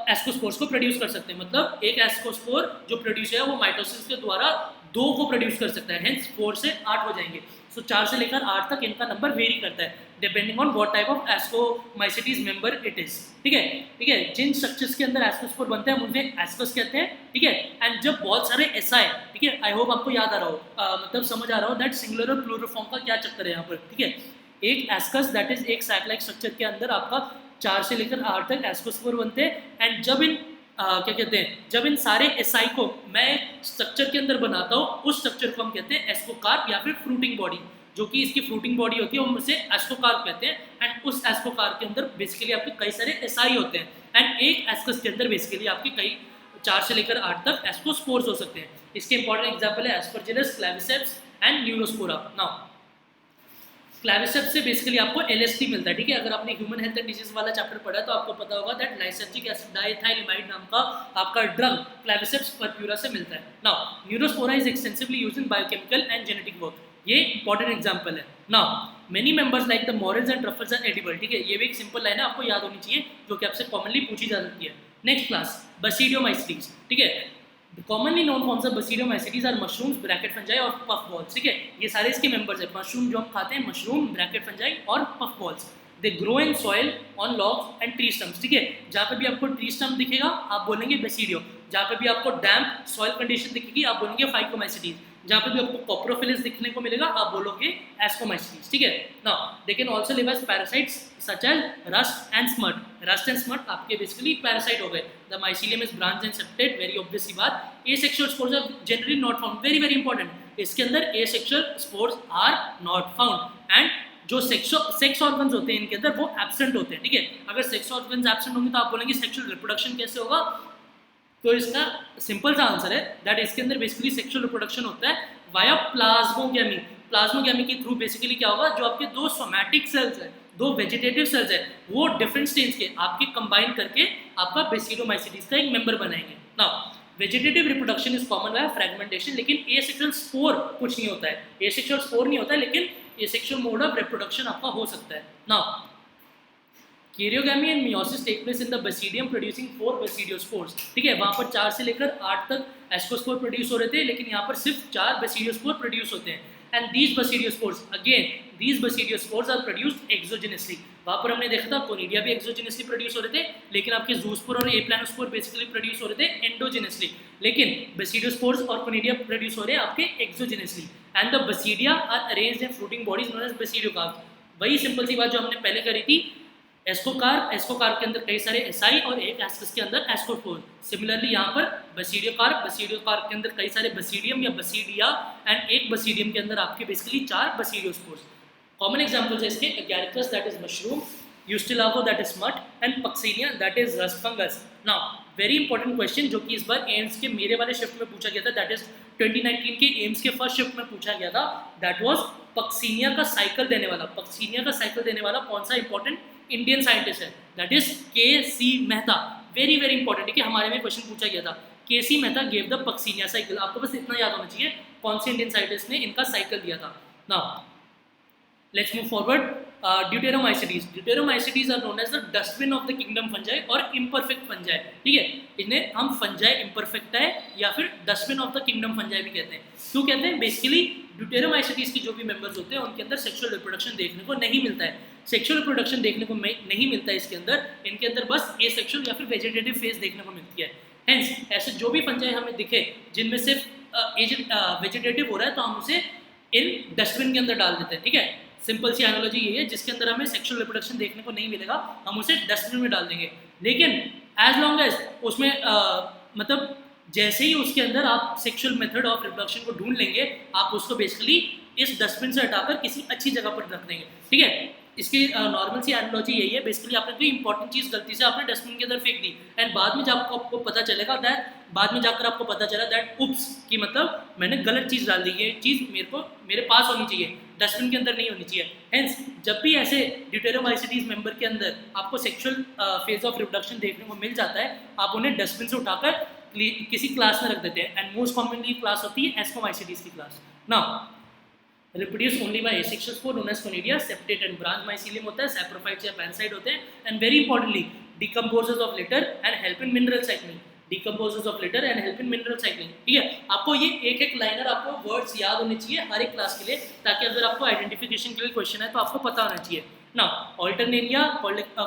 एस्कोस्पोर्स को प्रोड्यूस कर सकते हैं. मतलब एक एस्कोस्पोर जो प्रोड्यूस है वो माइटोसिस के द्वारा 2 को प्रोड्यूस कर सकता है, हेंस 4 से 8 हो जाएंगे. सो 4 से लेकर 8 तक इनका नंबर वेरी करता है depending on what type of ascomycetes member it is, ठीक है. ठीक है, जिन स्ट्रक्चर्स के अंदर एस्कोस्पोर बनते हैं उन्हें एस्कस कहते हैं, ठीक है. एंड जब बहुत सारे ऐसा है, ठीक है, आई होप आपको याद आ रहा हो, मतलब समझ आ रहा हो दैट सिंगुलर और प्लूरल फॉर्म का क्या चक्कर है यहाँ पर, ठीक है. एक एस्कस दैट इज एक सैक लाइक स्ट्रक्चर के अंदर आपका 4 से लेकर 8 तक एस्कोस्पोर बनते हैं. एंड जब इन क्या कहते हैं, जब इन सारे एसआई को मैं स्ट्रक्चर के अंदर बनाता हूँ उस स्ट्रक्चर को हम कहते हैं एस्कोकार्प या फिर फ्रूटिंग बॉडी. जो कि इसकी फ्रूटिंग बॉडी होती है हम उसे एस्कोकार्प कहते हैं. एंड उस एस्कोकार्प के अंदर बेसिकली आपके कई सारे एसआई होते हैं. एंड एक एस्कस के अंदर बेसिकली आपके कई 4 से लेकर 8 तक एस्कोस्पोर्स हो सकते हैं. इसके इंपॉर्टेंट एग्जाम्पल है एस्परजिलस, क्लैविसेप्स एंड न्यूरोस्पोरा. नाउ क्लैविसेप्स से बेसिकली आपको एलएसटी मिलता है, ठीक है. अगर आपने ह्यूमन हेल्थ एंड डिजीज वाला चैप्टर पढ़ा है तो आपको पता होगा दैट लाइसेर्जिक एसिड डाइएथाइलमाइड नाम का आपका ड्रग क्लैविसेप्स परप्यूरा से मिलता है. Now Neurospora is extensively used in biochemical and genetic work. ये इंपॉर्टेंट एग्जाम्पल है. Now many members like the morels and truffles are edible, ठीक है. ये भी एक सिंपल लाइन है, आपको याद होनी चाहिए, जो कि आपसे कॉमनली पूछी जा सकती है. नेक्स्ट क्लास बसीडियोमाइसिटीज, ठीक है. Commonly known forms of basidiomycetes are mushrooms, bracket fungi और पफ बॉल्स, ठीक है. ये सारे इसके मेंबर्स हैं. मशरूम जो हम खाते हैं, मशरूम, ब्रैकेट फंजाई और puff balls. They grow in soil on logs and tree stumps, ठीक है. जहाँ पे भी आपको ट्री स्टम्प दिखेगा आप बोलेंगे बसीडियो. जहाँ पे भी आपको डैम्प सॉइल कंडीशन दिखेगी आप बोलेंगे फाइकोमाइसिटीज. जहाँ पे भी आपको कॉप्रोफिलिस दिखने को मिलेगा आप बोलोगे एस्कोमाइसिटीज, ठीक है. Now they can also live as parasites such as rust and smut. Rust and smut आपके बेसिकली पैरासाइट हो गए. The mycelium is branch and septate, very obvious सी बात. Asexual spores are generally not found, very very important. इसके अंदर asexual spores are not found. And जो sex organs होते हैं इनके अंदर वो एब्सेंट होते हैं, ठीक है. अगर सेक्स ऑर्गन्स एब्सेंट होंगे तो आप बोलेंगे सेक्सुअल रिप्रोडक्शन कैसे होगा. तो इसका सिंपल सा आंसर है दैट इसके अंदर बेसिकली सेक्सुअल रिप्रोडक्शन होता है वाया प्लाज्मोगैमी. प्लाज्मोगेमी के थ्रू बेसिकली क्या होगा, जो आपके दो सोमैटिक सेल्स है, दो वेजिटेटिव सेल्स है, वो डिफरेंट स्टेज के आपके कंबाइन करके आपका बेसिडोमाइसीटीज का एक मेंबर बनाएंगे। Now vegetative reproduction is common by fragmentation, लेकिन एसेक्सुअल स्पोर कुछ नहीं होता है, एसेक्सुअल स्पोर नहीं होता है, लेकिन एसेक्सुअल मोड ऑफ रिप्रोडक्शन आपका हो सकता है। Now karyogamy and meiosis take place in the basidium producing 4 basidiospores. ठीक है, वहाँ पर 4 से लेकर 8 तक एस्कोस्पोर प्रोड्यूस हो रहे थे, लेकिन यहाँ पर सिर्फ 4 बेसिडियोस्पोर प्रोड्यूस होते हैं। And these basidiospores again these basidiospores are produced exogenously. वहाँ पर हमने देखा था कोनिडिया भी एक्सोजेनसली प्रोड्यूस हो रहे थे, लेकिन आपके जूस्पोर और एप्लानोस्पोर बेसिकली प्रोड्यूस हो रहे थे एंडोजेनसली, लेकिन बेसिडियोस्पोर्स और कोनिडिया प्रोड्यूस हो रहे हैं आपके exogenously. And the basidia are arranged in fruiting bodies known as basidiocarp. वही सिंपल सी बात जो हमने पहले करी थी, एस्कोकार्प के अंदर कई सारे एसाई और एक एस्कस के अंदर एस्कोस्पोर। सिमिलरली यहाँ पर बेसिडियोकार्प के अंदर कई सारे बेसिडियम या बेसिडिया एंड एक बेसिडियम के अंदर आपके बेसिकली 4 बेसिडियोस्पोर्स। कॉमन एग्जांपल्स है इसके Agaricus that is mushroom, Ustilago that is smut and Puccinia that is rust fungus. Now very important question जो कि इस बार एम्स के मेरे वाले शिफ्ट में पूछा गया था, दैट इज 2019 के एम्स के फर्स्ट शिफ्ट में पूछा गया था, दैट वाज पक्सीनिया का साइकिल देने वाला। पक्सीनिया का साइकिल देने वाला कौन सा इंपॉर्टेंट इंडियन साइंटिस्ट है, that is KC. Mehta. Very very important है कि हमारे में क्वेश्चन पूछा गया था, KC. Mehta gave the Puccinia cycle. आपको बस इतना याद होना चाहिए कौन से इंडियन साइंटिस्ट ने इनका साइकिल दिया था। Now let's move forward. Deuteromycetes are known as the dustbin of the kingdom fungi और इम्परफेक्ट फंजाई। ठीक है, इन्हें हम फंजाई इम्परफेक्ट है या फिर dustbin of the kingdom fungi भी कहते हैं। क्यों कहते हैं? बेसिकली ड्यूटेरोमाइसीटीज की जो भी मेंबर्स होते हैं उनके अंदर सेक्सुअल रिप्रोडक्शन देखने को नहीं मिलता है, सेक्सुअल रिप्रोडक्शन देखने को नहीं मिलता है इसके अंदर, इनके अंदर बस एसेक्सुअल या फिर वेजिटेटिव फेज देखने को मिलती है। हेंस ऐसे जो भी फंजाई हमें दिखे जिनमें सिर्फ वेजिटेटिव हो रहा है तो हम उसे इन डस्टबिन के अंदर डाल देते हैं। ठीक है, सिंपल सी एनालॉजी ये है, जिसके अंदर हमें सेक्सुअल रिप्रोडक्शन देखने को नहीं मिलेगा हम उसे डस्टबिन में डाल देंगे। लेकिन एज लॉन्ग एज उसमें मतलब जैसे ही उसके अंदर आप सेक्सुअल मेथड ऑफ रिप्रोडक्शन को ढूंढ लेंगे, आप उसको बेसिकली इस डस्टबिन से हटाकर किसी अच्छी जगह पर रख देंगे। ठीक है, इसकी नॉर्मल सी एनालॉजी यही है। बेसिकली आपने कोई इंपॉर्टेंट चीज़ गलती से आपने डस्टबिन के अंदर फेंक दी एंड बाद में जब आपको पता चलेगा दैट, बाद में जाकर आपको पता चला दैट उप्स कि मतलब मैंने गलत चीज़ डाल दी, ये चीज़ मेरे पास होनी चाहिए, डस्टबिन के अंदर नहीं होनी चाहिए। हेंस जब भी ऐसे ड्यूटेरोमाइसीटीज मेंबर के अंदर आपको सेक्सुअल फेज ऑफ रिप्रोडक्शन देखने को मिल जाता है, आप उन्हें डस्टबिन से उठाकर किसी क्लास में रख देते हैं। एंड मोस्ट कॉमनली क्लास होती है एस्कोमाइसीटीज की class. Now reproduce only by asexual spore known as conidia, septate and branch mycelium होता है, saprophytes या पैरासाइट होते हैं, and very importantly decomposes of litter and help in mineral cycling, decomposes of litter and help in mineral cycling। ठीक है, आपको ये एक एक लाइनर आपको वर्ड्स याद होने चाहिए हर एक क्लास के लिए, ताकि अगर आपको आइडेंटिफिकेशन के लिए क्वेश्चन है तो आपको पता होना चाहिए ना। ऑल्टरनेरिया,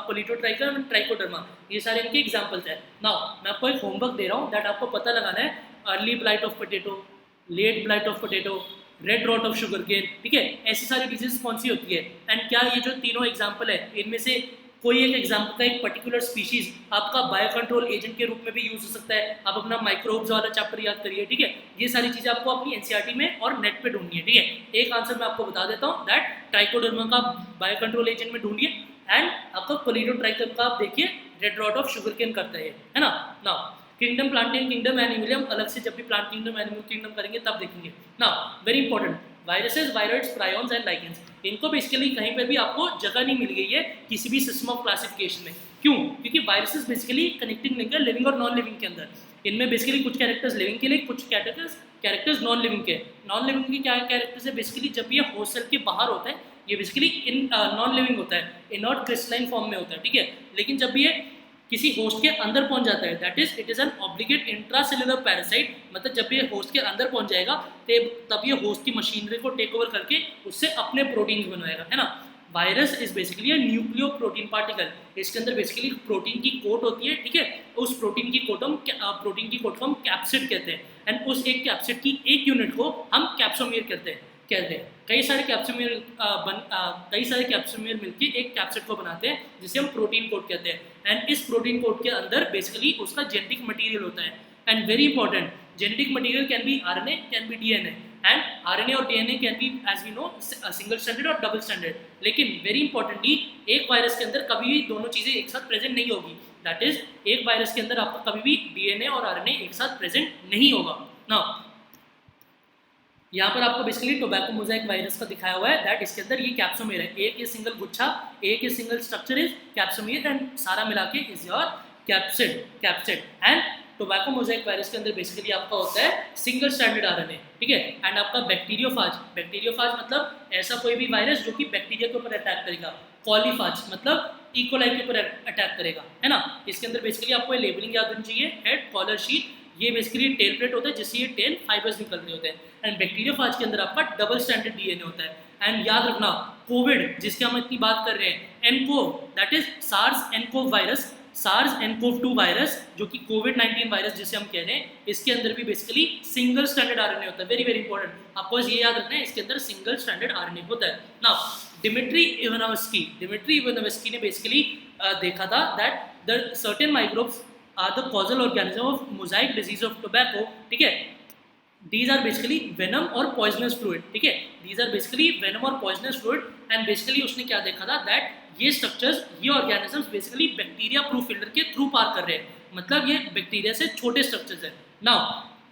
कोलिटोट्राइका एंड ट्राइकोडर्मा, ये सारे इनके एग्जांपल्स हैं। नाउ मैं आपको एक होमवर्क दे रहा हूँ दैट आपको पता लगाना है, early blight of potato, late blight of potato, red rot of sugar cane. ठीक है, ऐसी सारी डिजीज कौन सी होती है एंड क्या ये जो तीनों एग्जांपल है इनमें से कोई एक एग्जांपल का एक पर्टिकुलर स्पीशीज आपका बायो कंट्रोल एजेंट के रूप में भी यूज हो सकता है। आप अपना माइक्रोब्स वाला चैप्टर याद करिए। ठीक है, ये सारी चीजें आपको अपनी एनसीईआरटी में और नेट पे ढूंढनी है। ठीक है, एक आंसर मैं आपको बता देता हूँ दैट ट्राइकोडर्मा का बायो कंट्रोल एजेंट में ढूंढिए एंड आपका कोलिटोट्राइका का आप देखिए red rot of sugar cane करता है ना। Now kingdom, plantae kingdom, animalia अलग से जब भी प्लांट किंगडम एनिमल किंगडम करेंगे तब देखेंगे ना। Very important, viruses, viroids, prions and lichens, इनको बेसिकली कहीं पर भी आपको जगह नहीं मिल गई है किसी भी सिस्टम ऑफ क्लासिफिकेशन में। क्यों? क्योंकि वायरसेस बेसिकली कनेक्टिंग लिंक है लिविंग और नॉन लिविंग के अंदर। इनमें बेसिकली कुछ कैरेक्टर्स लिविंग के लिए, कुछ कैरेक्टर्स नॉन लिविंग के। नॉन लिविंग के क्या कैरेक्टर्स है? बेसिकली जब ये होस्ट सेल के बाहर होता है ये बेसिकली नॉन लिविंग होता है, इनॉट क्रिस्टलाइन फॉर्म में होता है। ठीक है, लेकिन जब ये किसी होस्ट के अंदर पहुंच जाता है that is it is an obligate intracellular parasite, मतलब जब ये होस्ट के अंदर पहुंच जाएगा तब ये होस्ट की मशीनरी को टेक ओवर करके उससे अपने प्रोटीन्स बनवाएगा, है ना। Virus is basically a nucleo protein particle, इसके अंदर बेसिकली प्रोटीन की कोट होती है। ठीक है, उस प्रोटीन की कोट को हम कैप्सिड कहते हैं एंड उस एक कैप्सिड की एक यूनिट को हम कैप्सोमियर कहते हैं। कई सारे कैप्सोमियर मिलकर एक कैप्सिड को बनाते हैं जिसे हम प्रोटीन कोड कहते हैं। एंड इस प्रोटीन कोड के अंदर बेसिकली उसका जेनेटिक मटेरियल होता है। And very important, genetic material can be RNA, can be DNA, and RNA और DNA can be as we know single stranded और डबल स्टैंडर्ड। लेकिन वेरी इंपॉर्टेंटली एक वायरस के अंदर कभी भी दोनों चीज़ें एक साथ प्रेजेंट नहीं होगी, दैट इज एक वायरस के अंदर आपका कभी भी डीएनए और आरएनए एक साथ प्रेजेंट नहीं होगा ना। यहाँ पर आपको बेसिकली टोबैको मोजाइक वायरस का दिखाया हुआ है दैट इसके अंदर ये कैप्सोमेर है, एक ये सिंगल गुच्छा, एक ये सिंगल स्ट्रक्चर इज कैप्सोमेर एंड सारा मिला के is your capsid and tobacco Mosaic virus के अंदर बेसिकली आपका होता है सिंगल स्टैंडर्ड आरएनए, ठीक है। एंड आपका बैक्टीरियोफाज मतलब ऐसा कोई भी वायरस जो कि बैक्टीरिया के ऊपर अटैक करेगा, कॉलीफाज मतलब इकोलाई के ऊपर अटैक करेगा, है ना। इसके अंदर बेसिकली आपको ये लेबलिंग याद होनी चाहिए, हेड, कॉलर, शीट, ये बेसिकली टेल प्लेट होता है जिससे ये टेल फाइबर्स निकल रहे होते हैं। एंड बैक्टीरियोफाज के अंदर आपका डबल स्टैंडर्ड डीएनए होता है। एंड याद रखना कोविड जिसके हम इतनी बात कर रहे हैं, nCoV that is SARS nCoV virus, SARS nCoV 2 virus जो कि कोविड-19 वायरस जिसे हम कह रहे हैं, इसके अंदर भी बेसिकली सिंगल स्टैंडर्ड आरएनए होता है। वेरी वेरी इंपॉर्टेंट, आपको ये याद रखना है, इसके अंदर सिंगल स्टैंडर्ड आरएनए होता है। नाउ डिमिट्री इवानोव्स्की ने बेसिकली देखा था that the certain microbes are the causal organism of mosaic disease of tobacco, ठीक है। These are basically venom और poisonous fluid, ठीक है। These are basically venom और poisonous fluid and basically उसने क्या देखा था that ये structures, ये organisms basically bacteria proof filter के थ्रू पार कर रहे हैं, मतलब ये बैक्टीरिया से छोटे स्ट्रक्चर्स हैं। Now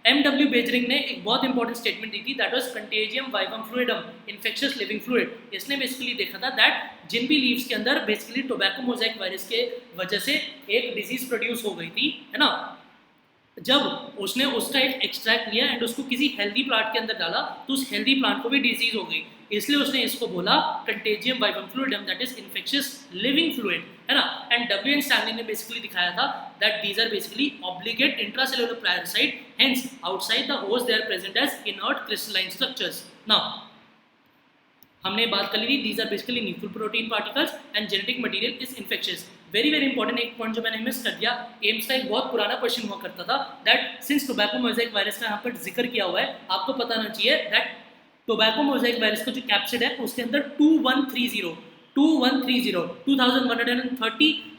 M.W. बेजरिंग ने एक बहुत इंपॉर्टेंट स्टेटमेंट दी थी that was contagium vivum fluidum infectious living fluid. इसने बेसिकली देखा था दैट जिन भी लीव्स के अंदर बेसिकली टोबैको मोजाइक वायरस के वजह से एक डिजीज प्रोड्यूस हो गई थी, है ना, जब उसने उसका एक एक्सट्रैक्ट लिया एंड उसको किसी हेल्दी प्लांट के अंदर डाला तो उस हेल्दी प्लांट को भी डिजीज हो गई, इसलिए उसने इसको बोला contagium vivum fluidum that is infectious living fluid, है ना। And W.N. स्टैनली ने बेसिकली दिखाया था that these are basically obligate intracellular parasite, hence outside the host they are present as inert crystalline structures. Now हमने बात कर ली थी these are basically nuclear protein particles and genetic material is infectious. Very very important एक point जो मैंने miss कर दिया, एम्स का एक बहुत पुराना क्वेश्चन हुआ करता था that since tobacco Mosaic virus का यहाँ पर जिक्र किया हुआ है, आपको पता होना चाहिए दैट टोबैको मोजाइक वायरस का जो कैप्सिड है उसके अंदर 2130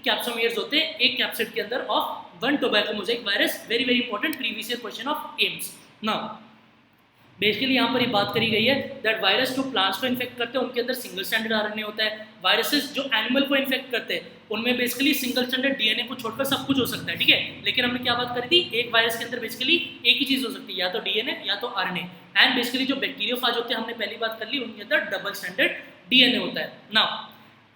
कैप्सोमियर्स होते हैं एक कैप्सिड के अंदर of one tobacco Mosaic virus. Very very important previous year question of AIIMS. Now basically यहाँ पर ये बात करी गई है दैट वायरस जो प्लांट्स को इन्फेक्ट करते हैं उनके अंदर सिंगल स्टैंडर्ड आरएनए होता है, वायरसेस जो एनिमल को इन्फेक्ट करते हैं उनमें बेसिकली सिंगल स्टैंडर्ड डीएनए को छोड़कर सब कुछ हो सकता है, ठीक है। लेकिन हमने क्या बात करी थी, एक वायरस के अंदर बेसिकली एक ही चीज़ हो सकती है, या तो डीएनए या तो आरएनए। एंड बेसिकली जो बैक्टीरियोफाज होते हैं हमने पहली बात कर ली, उनके अंदर डबल स्टैंडर्ड डीएनए होता है। नाउ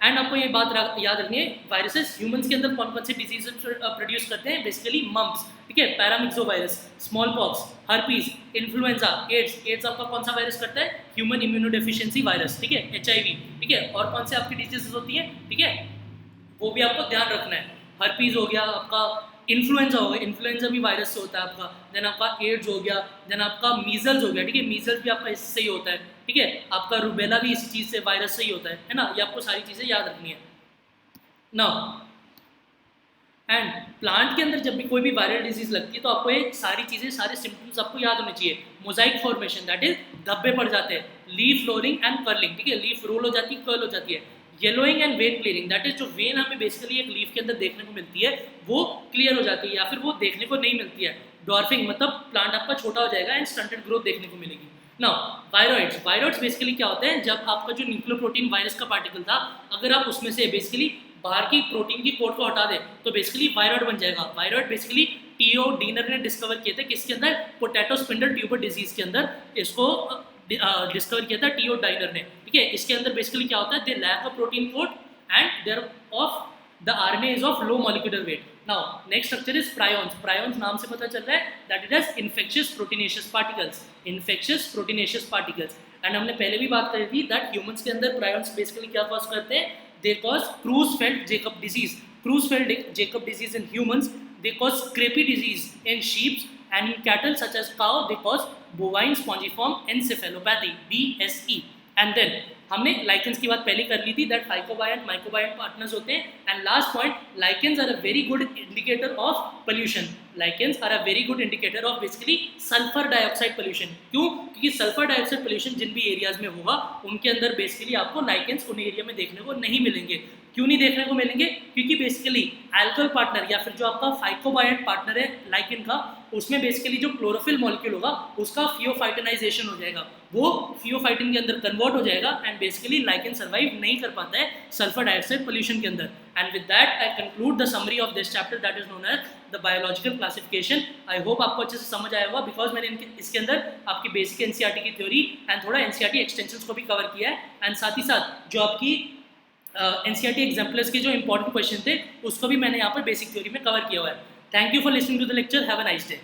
एंड आपको ये बात याद रखनी है, वायरसेस ह्यूमंस के अंदर कौन कौन से डिजीज प्रोड्यूस करते हैं, बेसिकली मम्प्स, ठीक है, paramyxo virus, smallpox, herpes, influenza, AIDS आपका कौन सा वायरस करता है, ह्यूमन इम्यूनोडेफिशिएंसी वायरस, ठीक है, HIV, ठीक है। और कौन से आपकी डिजीजेस होती हैं, ठीक है, वो भी आपको ध्यान रखना है। हर्पीज हो गया आपका, इन्फ्लुएंजा हो गया, इन्फ्लुएंजा भी वायरस से होता है आपका, देन आपका एड्स हो गया, देन आपका मीजल्स हो गया, ठीक है, मीजल्स भी आपका इससे ही होता है, ठीक है, आपका रूबेला भी इसी चीज़ से वायरस से ही होता है ना। ये आपको सारी चीज़ें याद रखनी है। नाउ एंड प्लांट के अंदर जब भी कोई भी वायरल डिजीज लगती है तो आपको ये सारी चीज़ें, सारे सिम्टम्स आपको याद होने चाहिए। मोजाइक फॉर्मेशन दैट इज धब्बे पड़ जाते हैं, लीफ फ्लोरिंग एंड कर्लिंग, ठीक है, लीफ रोल हो जाती है, कर्ल हो जाती है, yellowing and when clearing that is जो वेन हमें बेसिकली एक लीफ के अंदर देखने को मिलती है वो क्लियर हो जाती है या फिर वो देखने को नहीं मिलती है। डॉर्फिंग मतलब प्लांट आपका छोटा हो जाएगा एंड स्टंटेड ग्रोथ देखने को मिलेगी। नाउ वायरॉइड्स बेसिकली क्या होते हैं, जब आपका जो न्यूक्लियर प्रोटीन वायरस का पार्टिकल था अगर आप उसमें से बेसिकली बाहर की प्रोटीन की कोट को हटा दें तो बेसिकली वायरॉइड बन जाएगा। वायरॉइड बेसिकली टीओ डीनर ने डिस्कवर किए थे, किसके अंदर, पोटैटो स्पिंडल ट्यूबर डिजीज के अंदर इसको डिस्कवर किया था टीओ डाइनर ने, ठीक है। इसके अंदर बेसिकली क्या होता है, they lack a protein coat and their of the RNA is of low molecular weight. Now next structure is prions. Prions नाम से पता चल रहा है that it is infectious proteinaceous particles. And हमने पहले भी बात करी थी दैट ह्यूमंस के अंदर प्रायोन्स बेसिकली क्या कॉज करते हैं, they cause Creutzfeldt-Jakob disease in humans, they cause scrapie disease in sheep, and in cattle such as cow they cause bovine spongiform encephalopathy BSE। And then हमने lichens की बात पहले कर ली थी दैट फाइकोबायंट माइकोबायंट पार्टनर्स होते हैं। And last point, lichens are a very good indicator of pollution. Lichens are a very good indicator of basically sulphur dioxide pollution. क्यों? क्योंकि सल्फर डाइऑक्साइड पोल्यूशन जिन भी एरियाज में होगा उनके अंदर बेसिकली आपको लाइकेंस उन एरिया में देखने को नहीं मिलेंगे। क्यों नहीं देखने को मिलेंगे? क्योंकि बेसिकली एल्कोहल पार्टनर या फिर जो आपका फाइकोबायंट पार्टनर है लाइकेन का, उसमें बेसिकली जो क्लोरोफिल मॉलिक्यूल होगा उसका फियोफाइटिनाइजेशन हो जाएगा, वो फियोफाइटिन के अंदर कन्वर्ट हो जाएगा एंड बेसिकली लाइकेन सर्वाइव नहीं कर पाता है सल्फर डाइऑक्साइड पोल्यूशन के अंदर। And with that I conclude the summary of this chapter that is known as the biological classification. I hope आपको अच्छे से समझ आया होगा बिकॉज मैंने इसके अंदर आपकी बेसिक एनसीईआरटी की थ्योरी एंड थोड़ा एनसीईआरटी एक्सटेंशंस को भी कवर किया है एंड साथ ही साथ जो आपकी एनसीईआरटी एग्जाम्पल्स के जो इंपॉर्टेंट क्वेश्चन थे उसको भी मैंने यहाँ पर बेसिक थ्योरी में कवर किया हुआ है। Thank you for listening to the lecture, have a nice day.